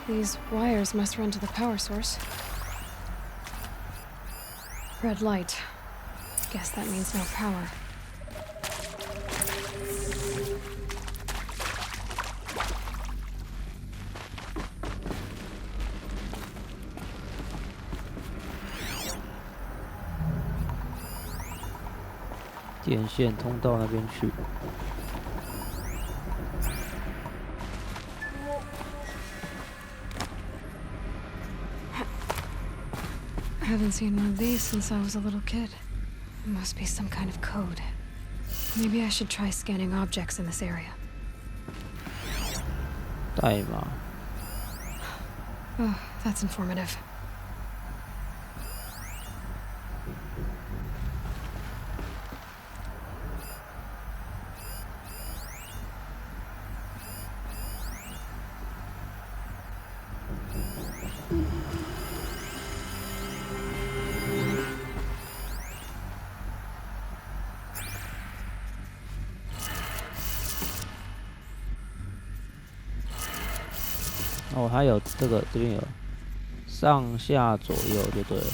These wires must run to the power source. Red light. Guess that means no power.
"电线通到那边去。
haven't seen one of these since I was a little kid. It must be some kind of code. Maybe I should try scanning objects in this area.
代码。
Oh, that's informative.
哦，还有这边有上下左右就对了。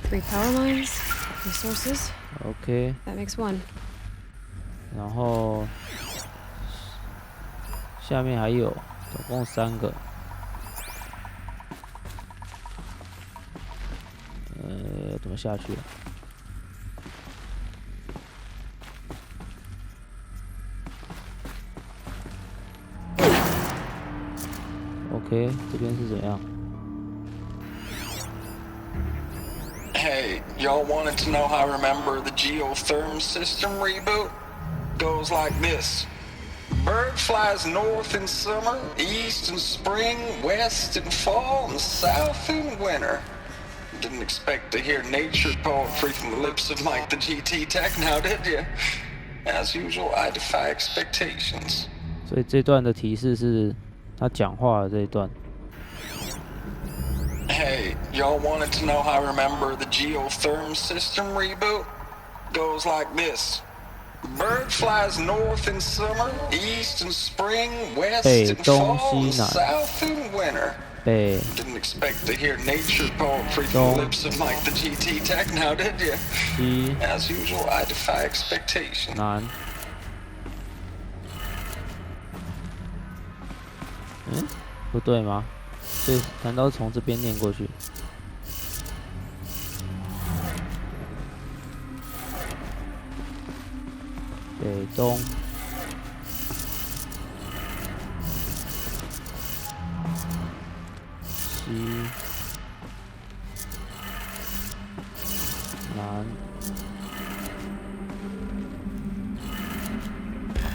3 power lines, resources.
OK.
That makes 1.
然后下面还有，总共3个。怎么下去？OK， 这边是怎样？
Hey, y'all wanted to know how I remember the geotherm system reboot? Goes like this. Bird flies north in summer, east in spring, west in fall, and south in winter. Didn't expect to hear nature poetry from the lips of Mike the GT Tech now, did you? As usual, I defy expectations.
所以这段的提示是他讲话的这一段。
Hey, y'all wanted to know how I remember the geotherm system reboot? Goes like this. Bird flies north in summer, east in spring, west in fall, and south in winter. Didn't expect to hear nature poetry from the lips of Mike the GT Tech now, did you? As usual, I defy expectation.
南。不对吗？所以难道是从这边念过去？ 北东，西，南。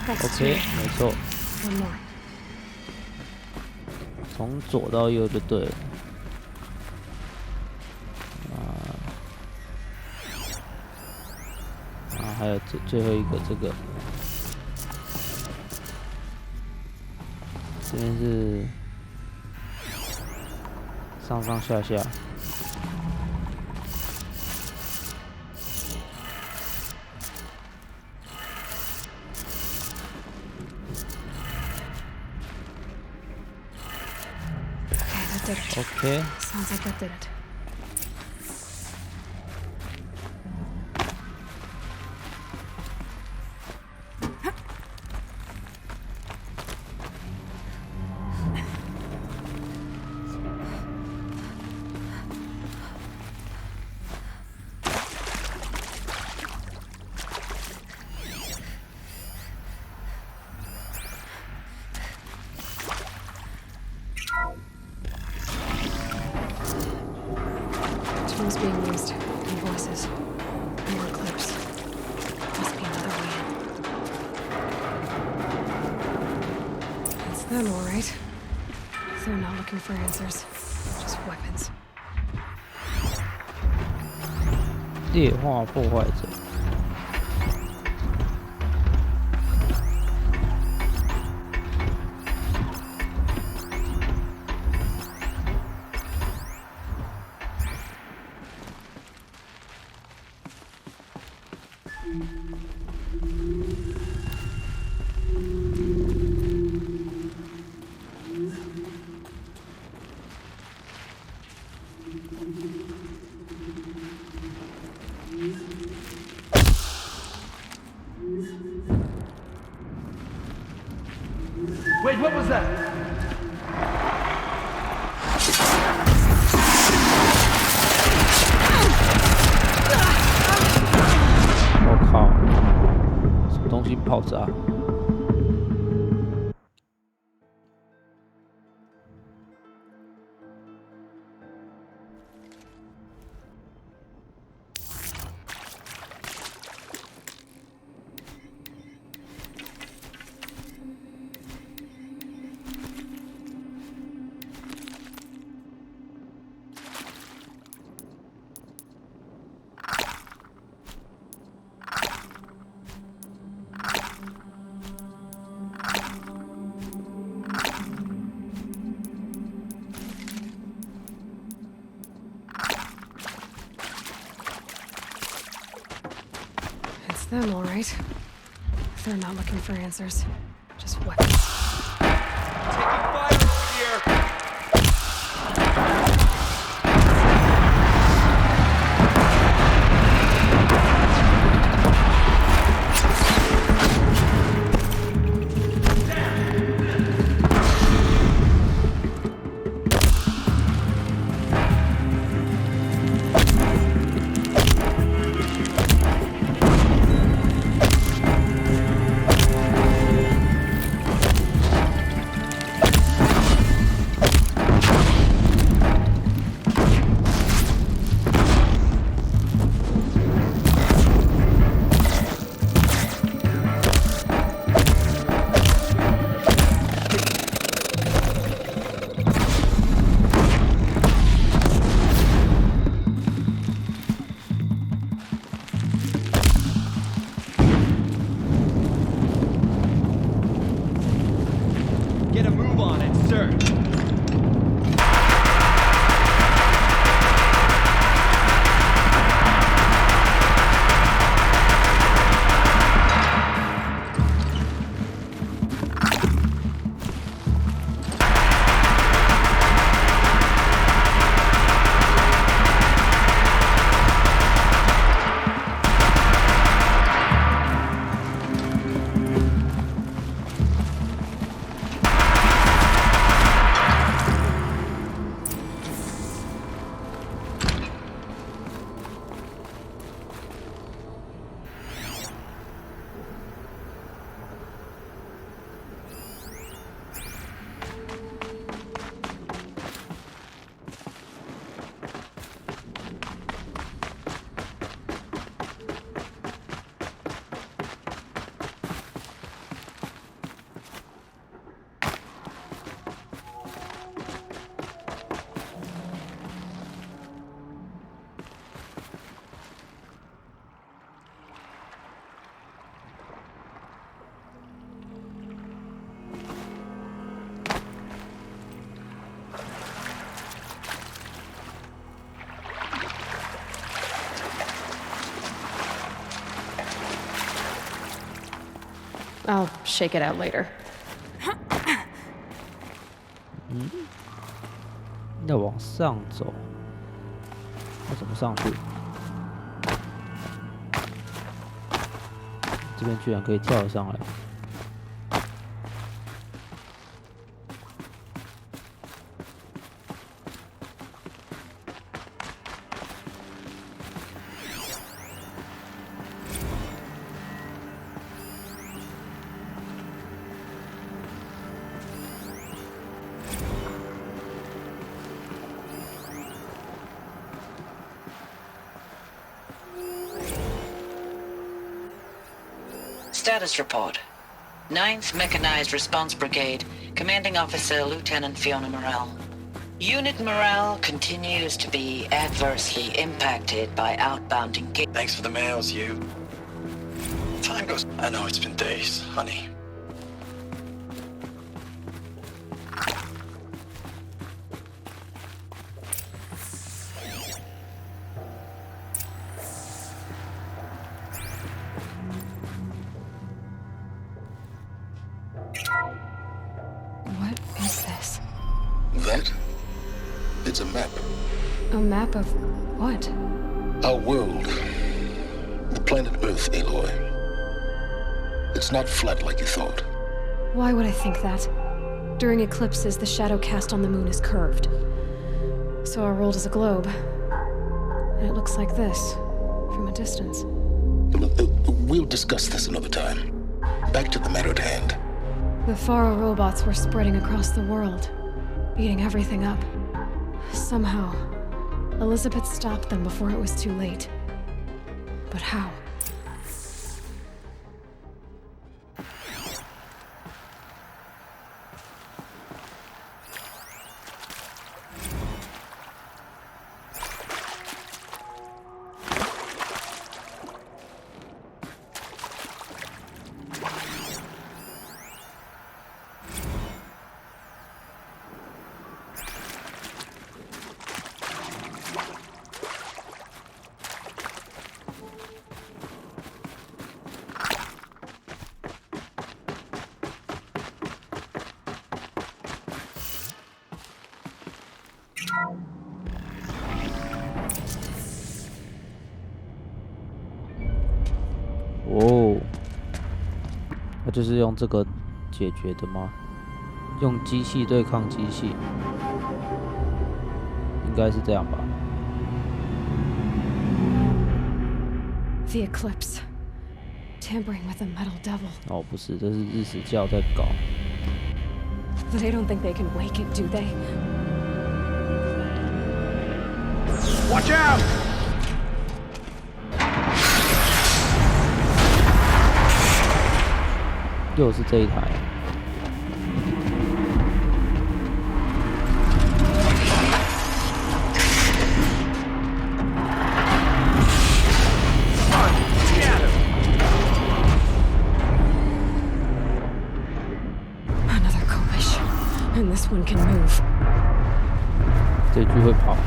OK， 没错。从左到右就对了。还有最后一个这个，这边是上上下下。OK.
Sounds like that did it. Tools being used, and voices. More clips. Must be another way in. It's them, all right. They're not looking for answers, just weapons.
劣化破坏者。
Wait, what was that?
爆炸。
Them, all right. They're not looking for answers, just weapons.
Taking fire here! Get a move on it, search.
I'll shake it out later.
要往上走，要怎么上去？这边居然可以跳得上来。
Status report. 9th Mechanized Response Brigade, Commanding Officer Lieutenant Fiona Morrell. Unit morale continues to be adversely impacted by outbound engagement.
Thanks for the mails, you. Time goes. I know it's been days, honey.
What is this?
That? It's a map.
A map of what?
Our world. The planet Earth, Aloy. It's not flat like you thought.
Why would I think that? During eclipses, the shadow cast on the moon is curved. So our world is a globe. And it looks like this, from a distance.
We'll discuss this another time. Back to the matter at hand.
The Faro robots were spreading across the world, eating everything up. Somehow, Elizabeth stopped them before it was too late. But how?
哦，那就是用这个解决的吗？用机器对抗机器，应该是这样吧。
The eclipse. Tampering with the metal devil.
哦，不是，这是日食教在搞。
They don't think they can wake it, do they?
Watch out!
又是这一台。
Another coalition, and this one can move.
这具会跑。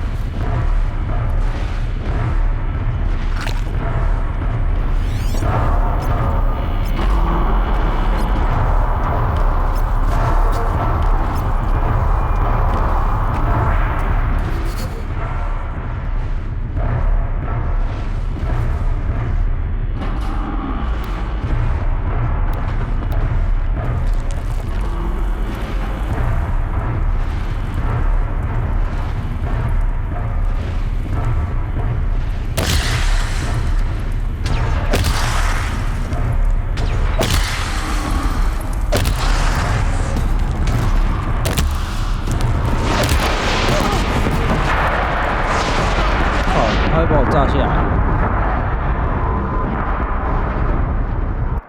他会把我炸下来。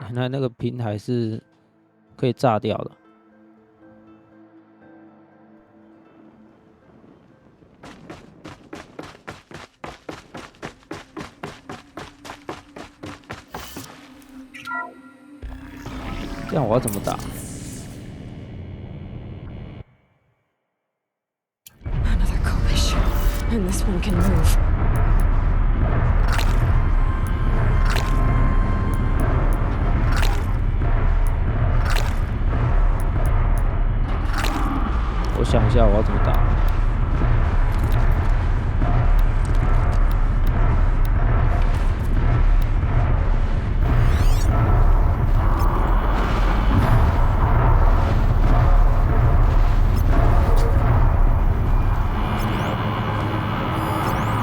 原来那个平台是可以炸掉的。这样我要怎么打
？Another coalition, and this one can move. 我想一下，我要怎么打？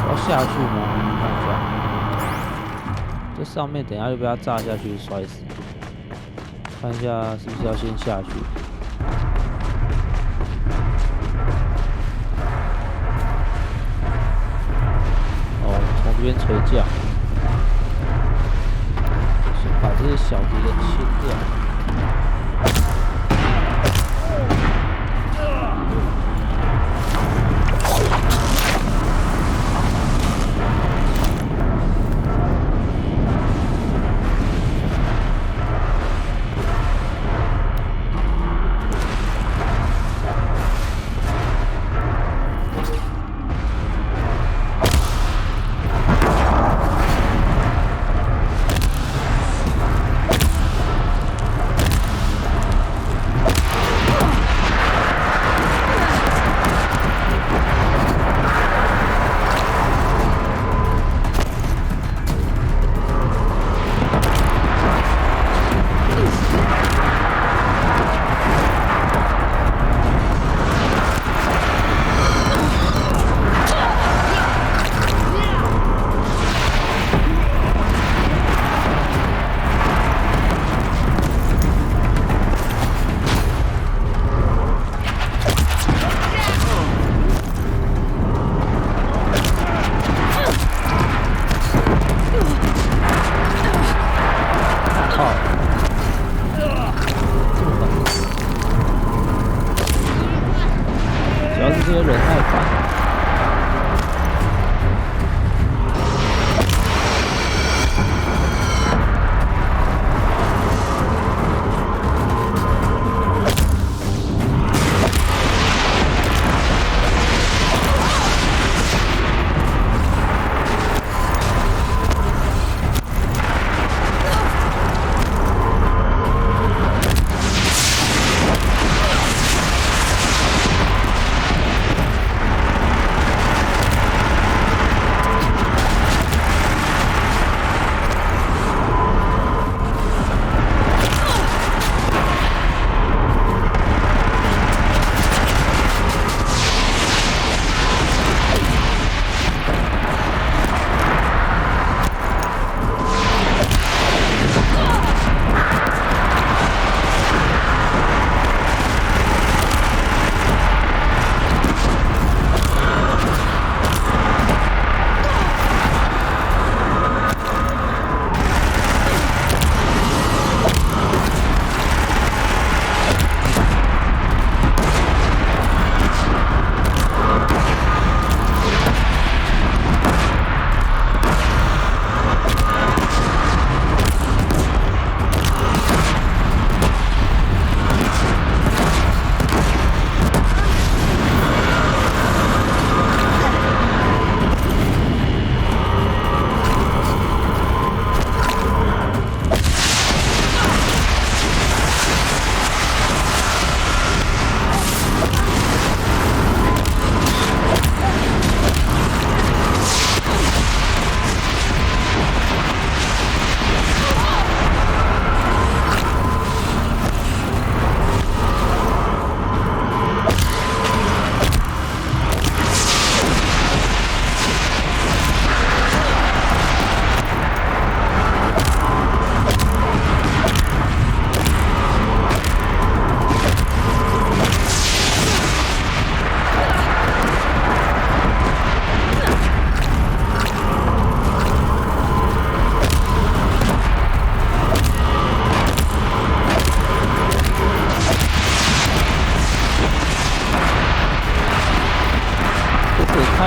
我要下去吗？看一下，这上面等一下就被它炸下去，摔死。看一下是不是要先下去？从这边垂降，先把这些小敌人清掉。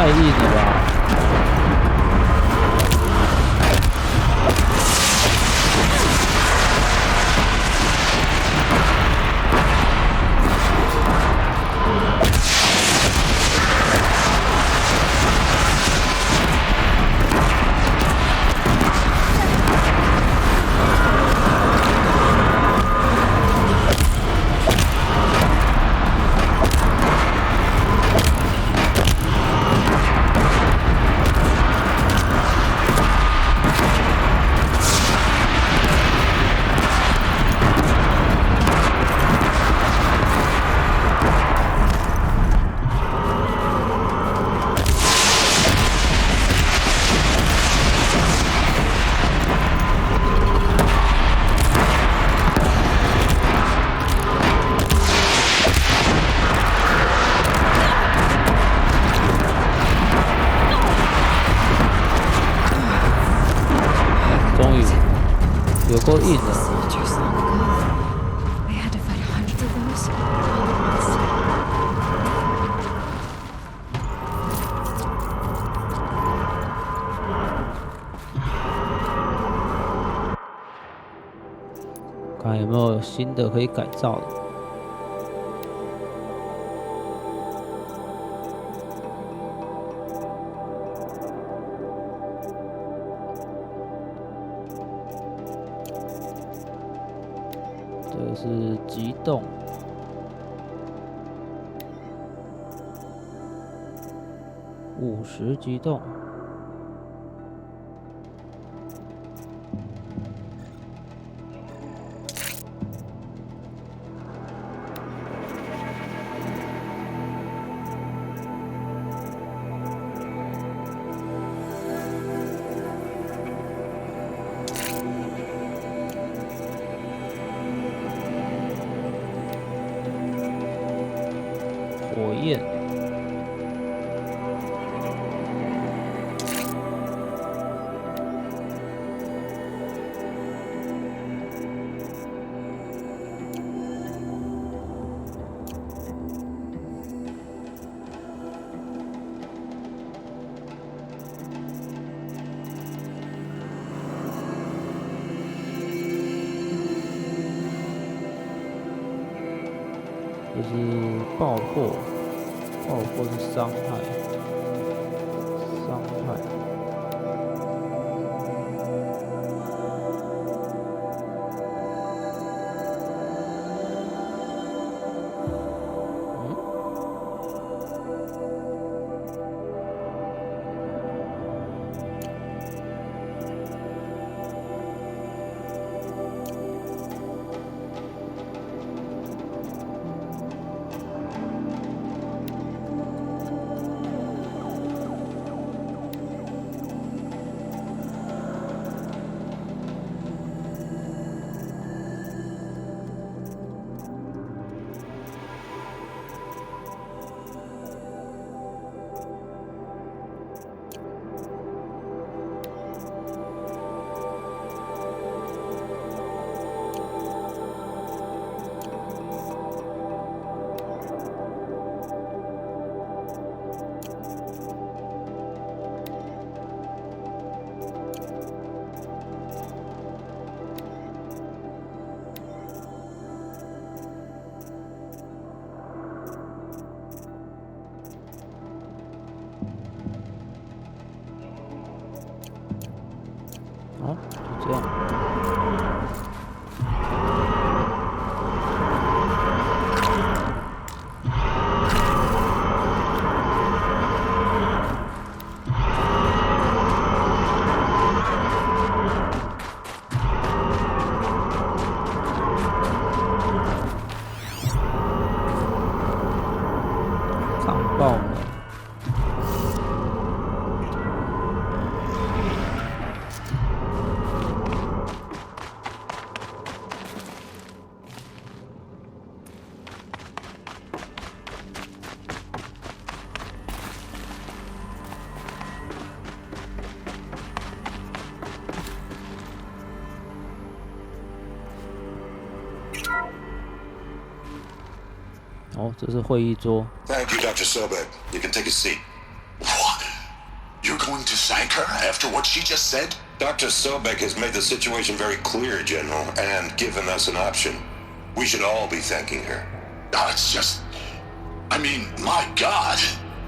太硬了吧！有够硬的。看有没有新的可以改造的。这个是极冻，50极冻。火焰，这是爆破。爆破是伤害，伤害。好，就这样。抗爆门。哦，这是会议桌。
Thank you, Dr. Sobeck. You can take a seat. What?
thank her after what she just said?
Dr. Sobek has made the situation very clear, General, and given us an option. We should all be thanking her.
Oh, it's just... I mean, my God.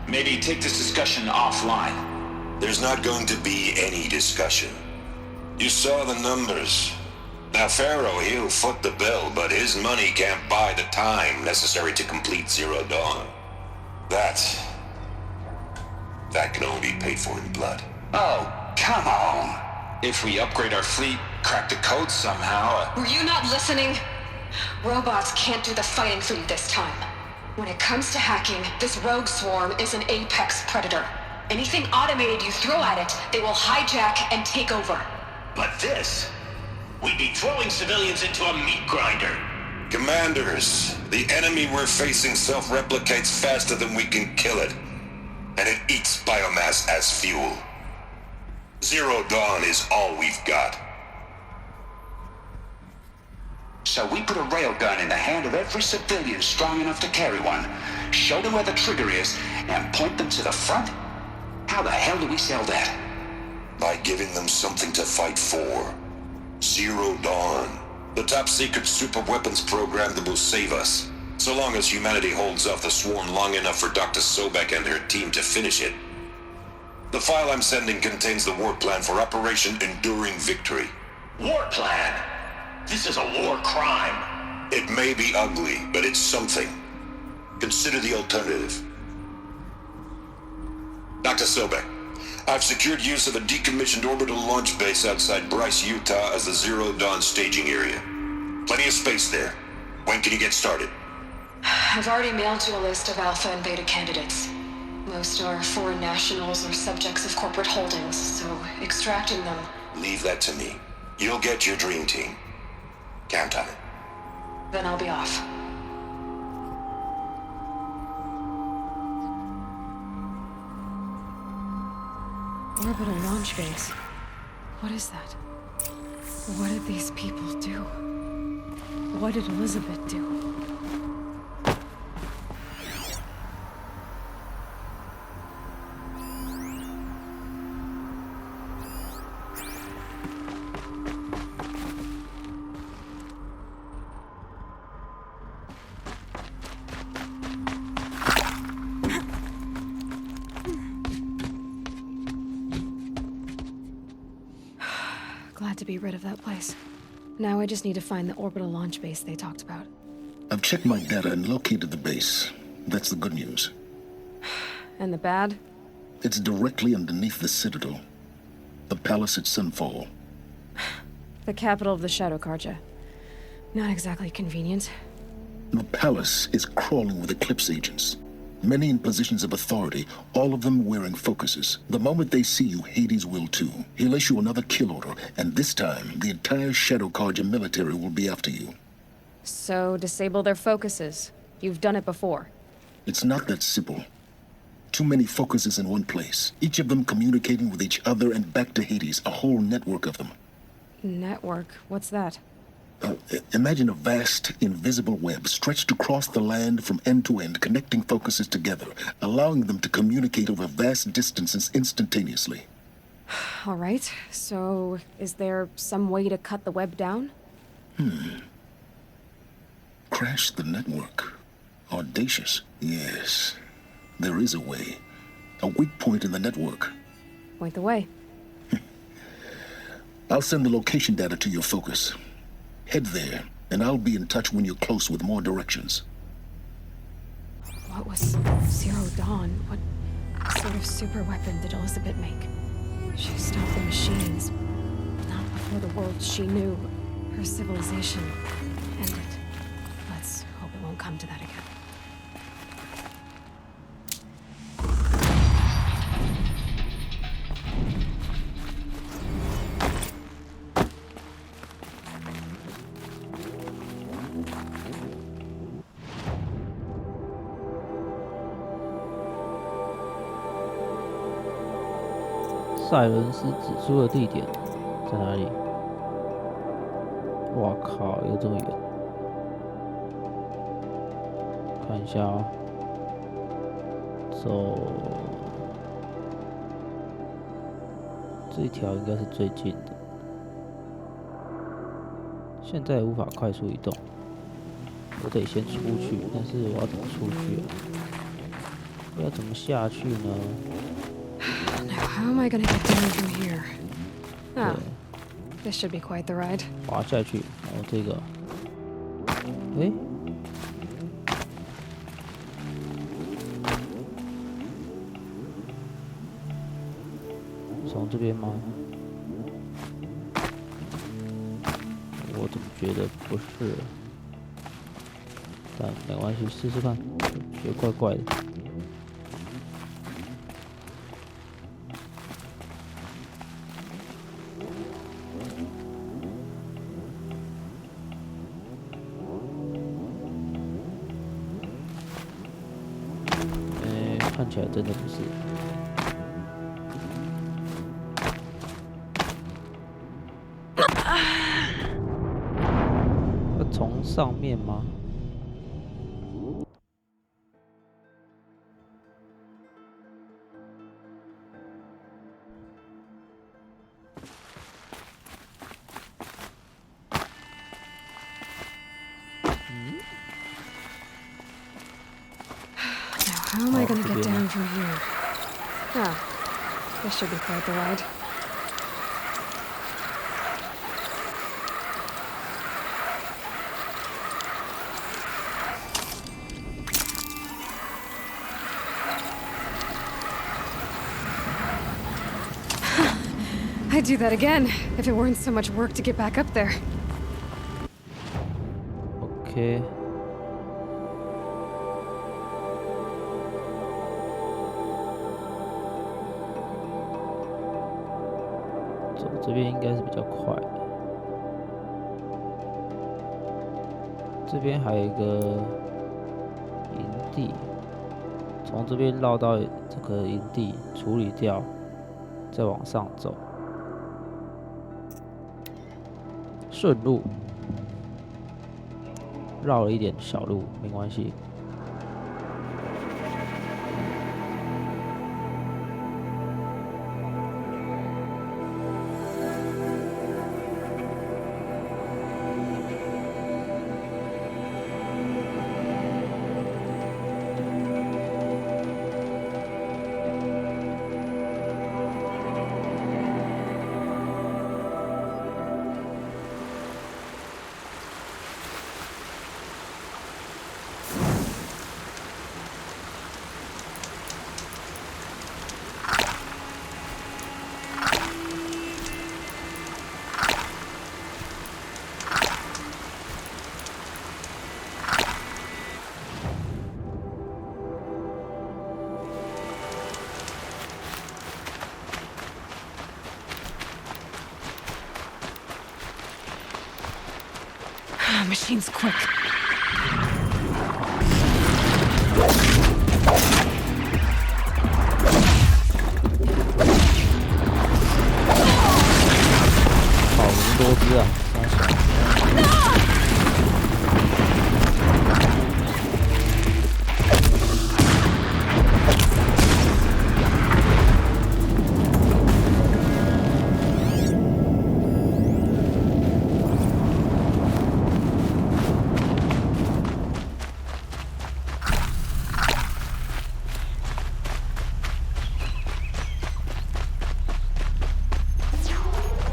Maybe take this discussion offline.
There's not going to be any discussion. You saw the numbers. Now, Pharaoh, he'll foot the bill, but his money can't buy the time necessary to complete Zero Dawn. That can only be paid for in blood.
Oh, come on. If we upgrade our fleet, crack the code somehow...
Were you not listening? Robots can't do the fighting for you this time. When it comes to hacking, this rogue swarm is an apex predator. Anything automated you throw at it, they will hijack and take over.
But this... We'd be throwing civilians into a meat grinder.
Commanders, the enemy we're facing self-replicates faster than we can kill it. And it eats biomass as fuel. Zero Dawn is all we've got.
So we put a railgun in the hand of every civilian strong enough to carry one, show them where the trigger is, and point them to the front? How the hell do we sell that?
By giving them something to fight for. Zero Dawn. The top-secret superweapons program that will save us. So long as humanity holds off the swarm long enough for Dr. Sobek and her team to finish it. The file I'm sending contains the war plan for Operation Enduring Victory.
War plan? This is a war crime.
It may be ugly, but it's something. Consider the alternative. Dr. Sobek, I've secured use of a decommissioned orbital launch base outside Bryce, Utah as the Zero Dawn staging area. Plenty of space there. When can you get started?
I've already mailed you a list of alpha and beta candidates. Most are foreign nationals or subjects of corporate holdings, so extracting them...
Leave that to me. You'll get your dream team. Count on it.
Then I'll be off.
Orbital launch base. What is that? What did these people do? What did Elizabeth do? Glad to be rid of that place. Now I just need to find the orbital launch base they talked about.
I've checked my data and located the base. That's the good news.
And the bad?
It's directly underneath the Citadel. The palace at Sunfall.
The capital of the Shadow Carja. Not exactly convenient.
The palace is crawling with Eclipse agents. Many in positions of authority, all of them wearing focuses. The moment they see you, Hades will too. He'll issue another kill order, and this time, the entire Shadow Carja military will be after you.
So, disable their focuses. You've done it before.
It's not that simple. Too many focuses in one place, each of them communicating with each other and back to Hades, a whole network of them.
Network? What's that?
Imagine a vast, invisible web stretched across the land from end to end, connecting focuses together, allowing them to communicate over vast distances instantaneously.
All right, so is there some way to cut the web down?
Crash the network. Audacious. Yes, there is a way. A weak point in the network.
Point the way.
I'll send the location data to your focus. Head there, and I'll be in touch when you're close with more directions.
What was Zero Dawn? What sort of super weapon did Elizabeth make? She stopped the machines. Not before the world she knew, her civilization, ended. Let's hope it won't come to that again.
塞伦斯指出的地点在哪里？哇靠，有这么远！看一下哦，走。这一条应该是最近的，现在无法快速移动，我得先出去，但是我要怎么出去啊？要怎么下去呢
Now, how am I gonna get down from here? Ah, this should be quite the ride.
滑下去，然后这个，诶。从这边吗？我怎么觉得不是？但没关系，试试看。觉得怪怪的。看起来真的不是。要从上面吗？How
am I gonna get down from here? Ah, this should be quite the ride. I'd do that again if it weren't so much work to get back up there.
Okay. 走这边应该是比较快。这边还有一个营地，从这边绕到这个营地处理掉，再往上走。 顺路，绕了一点小路，没关系。
Machine's quick.
Hảo多只啊！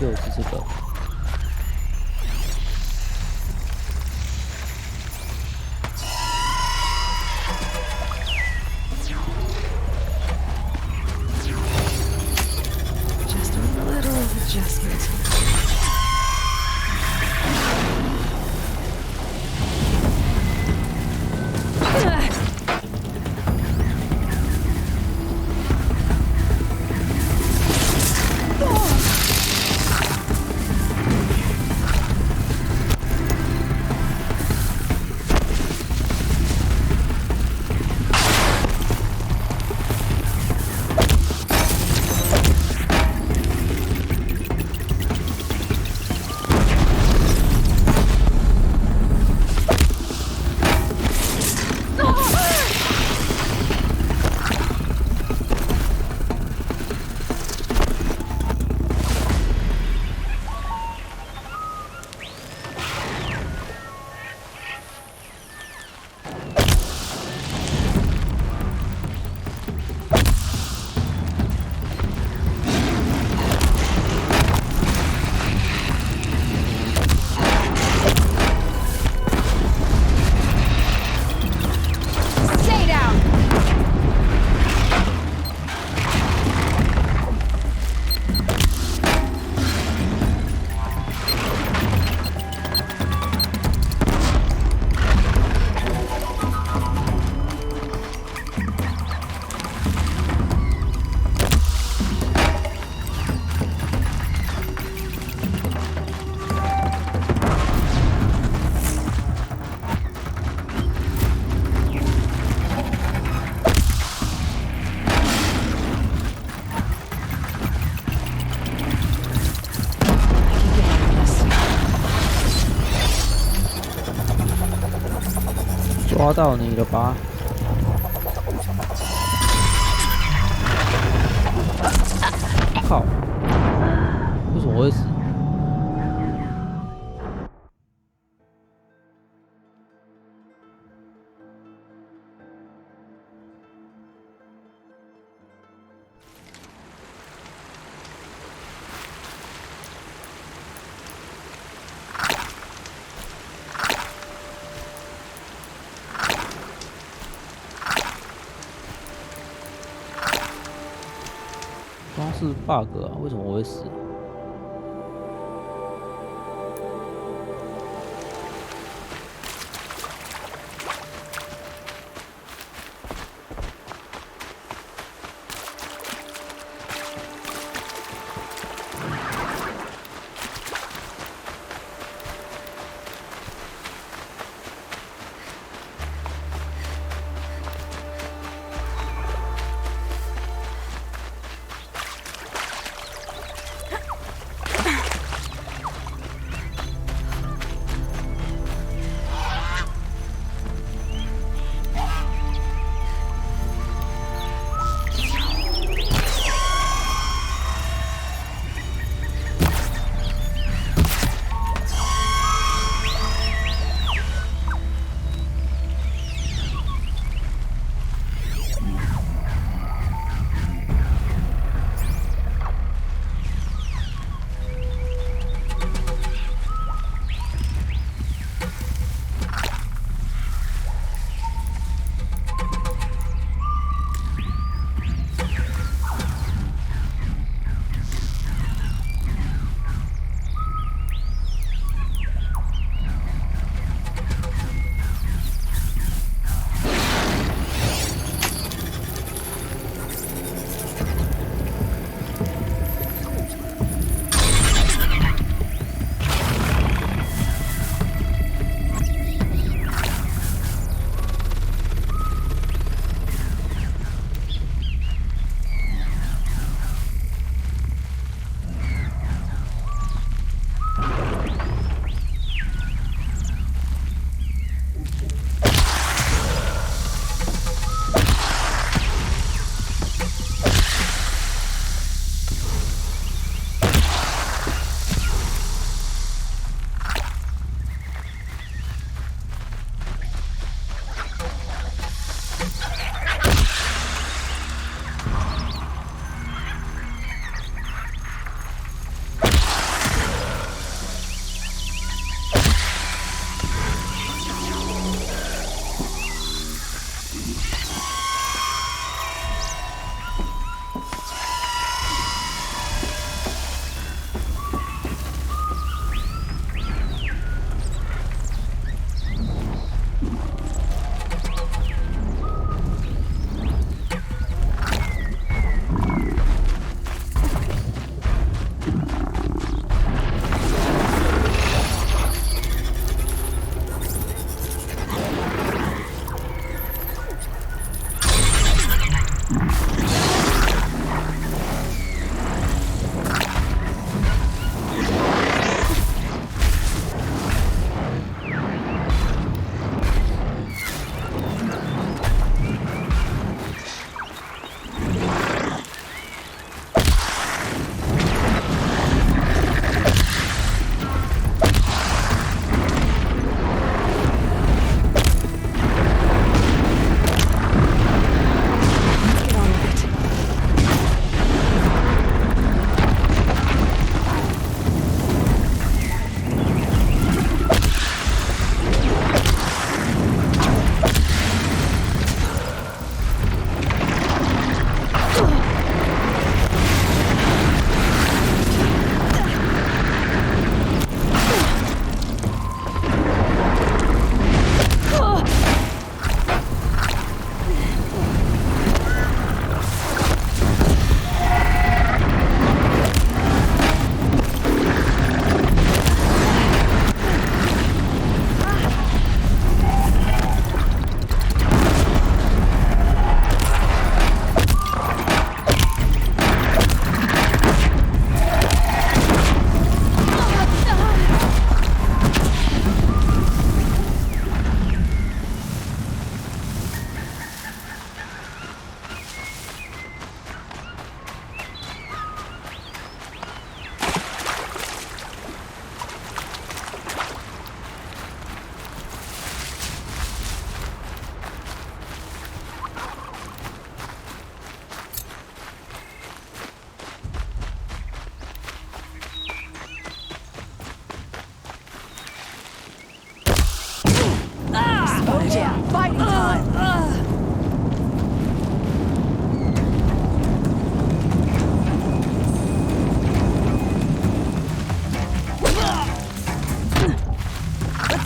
又是这个。抓到你了吧？靠！为什么我会死？光是 bug 啊，为什么我会死？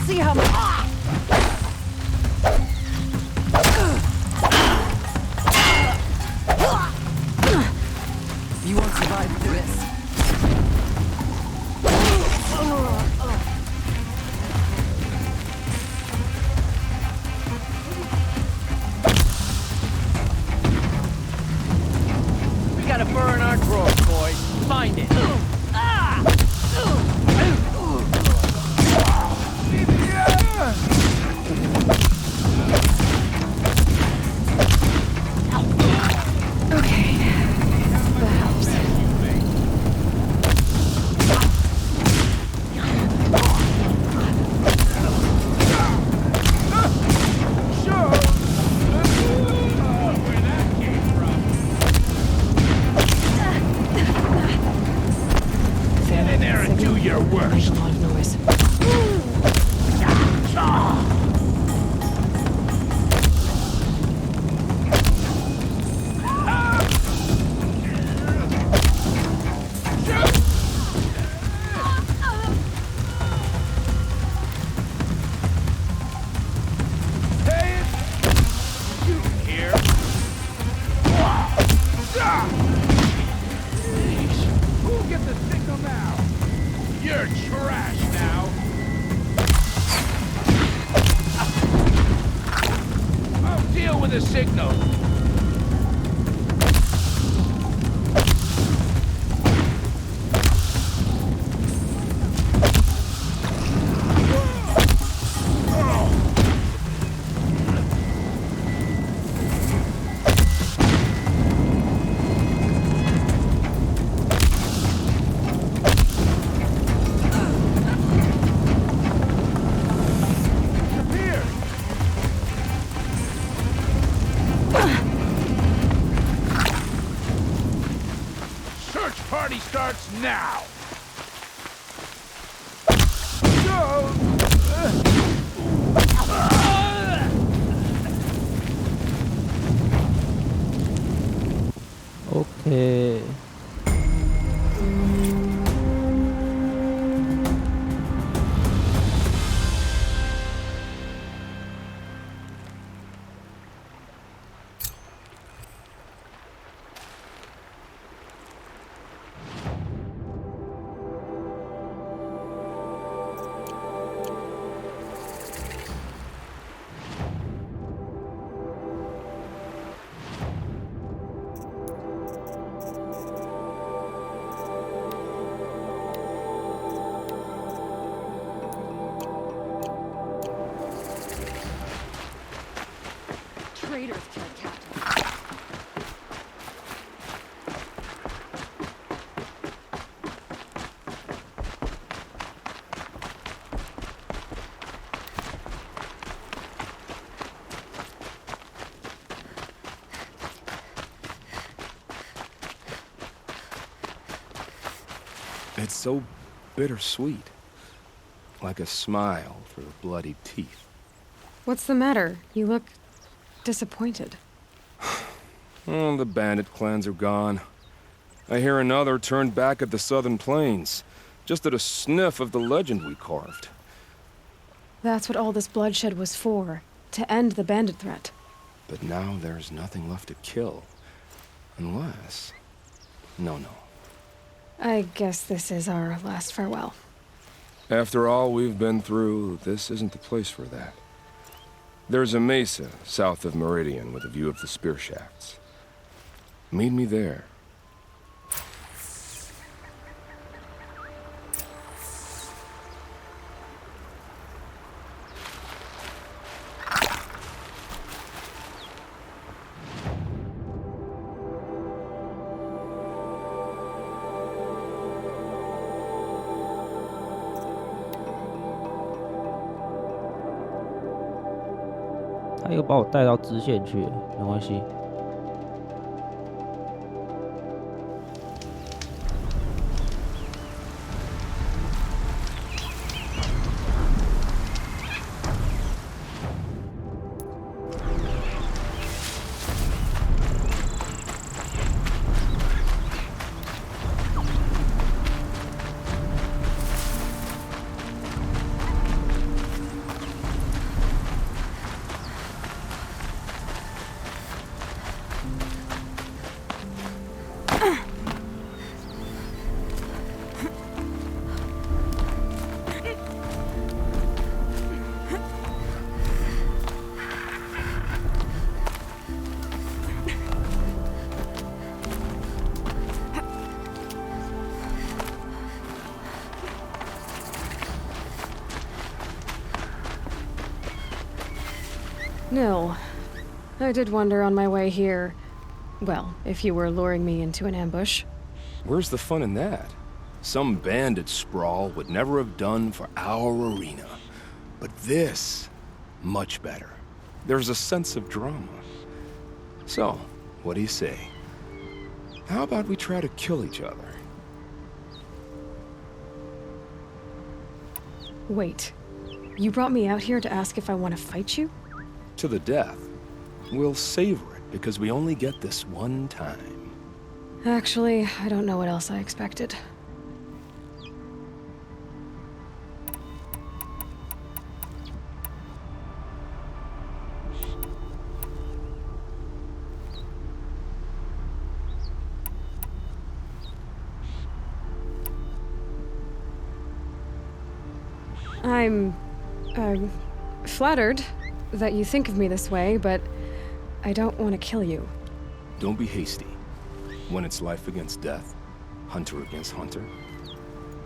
see how much.
You won't survive this. We got a burr in our drawers, boys. Find it.
Starts now!
Okay.
Traitors killed Captain.
It's so bittersweet. Like a smile through bloody teeth.
What's the matter? You look disappointed.
Oh, the bandit clans are gone. I hear another turned back at the southern plains, just at a sniff of the legend we carved.
That's what all this bloodshed was for, to end the bandit threat.
But now there's nothing left to kill. Unless... No.
I guess this is our last farewell.
After all we've been through, this isn't the place for that. There's a mesa south of Meridian with a view of the spear shafts. Meet me there.
他又把我带到支线去了，没关系。
Nil, I did wonder on my way here. Well, if you were luring me into an ambush.
Where's the fun in that? Some bandit sprawl would never have done for our arena. But this, much better. There's a sense of drama. So, what do you say? How about we try to kill each other?
Wait. You brought me out here to ask if I want to fight you?
To the death. We'll savor it because we only get this one time.
Actually, I don't know what else I expected. I'm flattered that you think of me this way, but I don't want to kill you.
Don't be hasty. When it's life against death, hunter against hunter,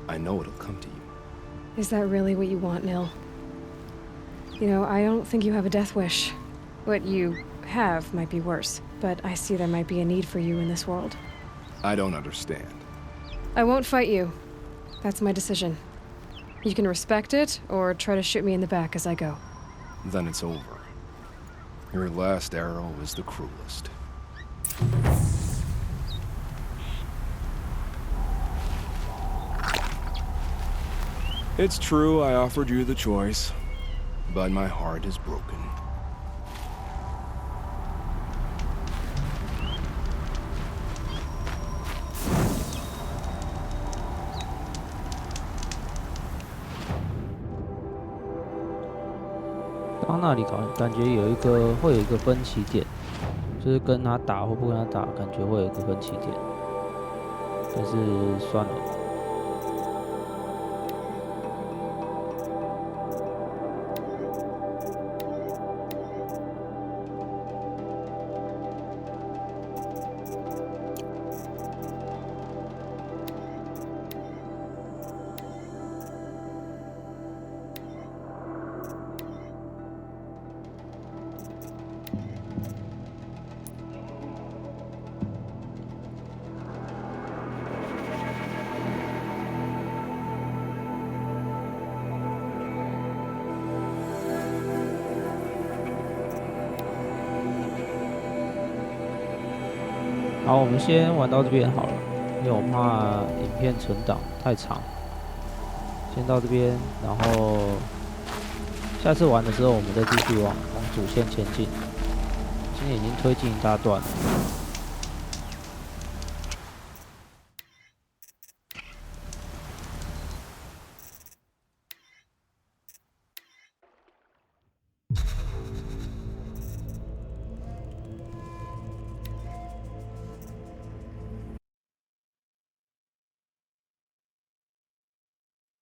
I know it'll come to you.
Is that really what you want, Nil? You know, I don't think you have a death wish. What you have might be worse, but I see there might be a need for you in this world.
I don't understand.
I won't fight you. That's my decision. You can respect it, or try to shoot me in the back as I go.
Then it's over. Your last arrow is the cruelest. It's true I offered you the choice, but my heart is broken.
刚那里感觉会有一个分歧点，就是跟他打或不跟他打，感觉会有一个分歧点，但是算了。好，我们先玩到这边好了，因为我怕影片存档太长。先到这边，然后下次玩的时候，我们再继续往主线前进。今天已经推进一大段了。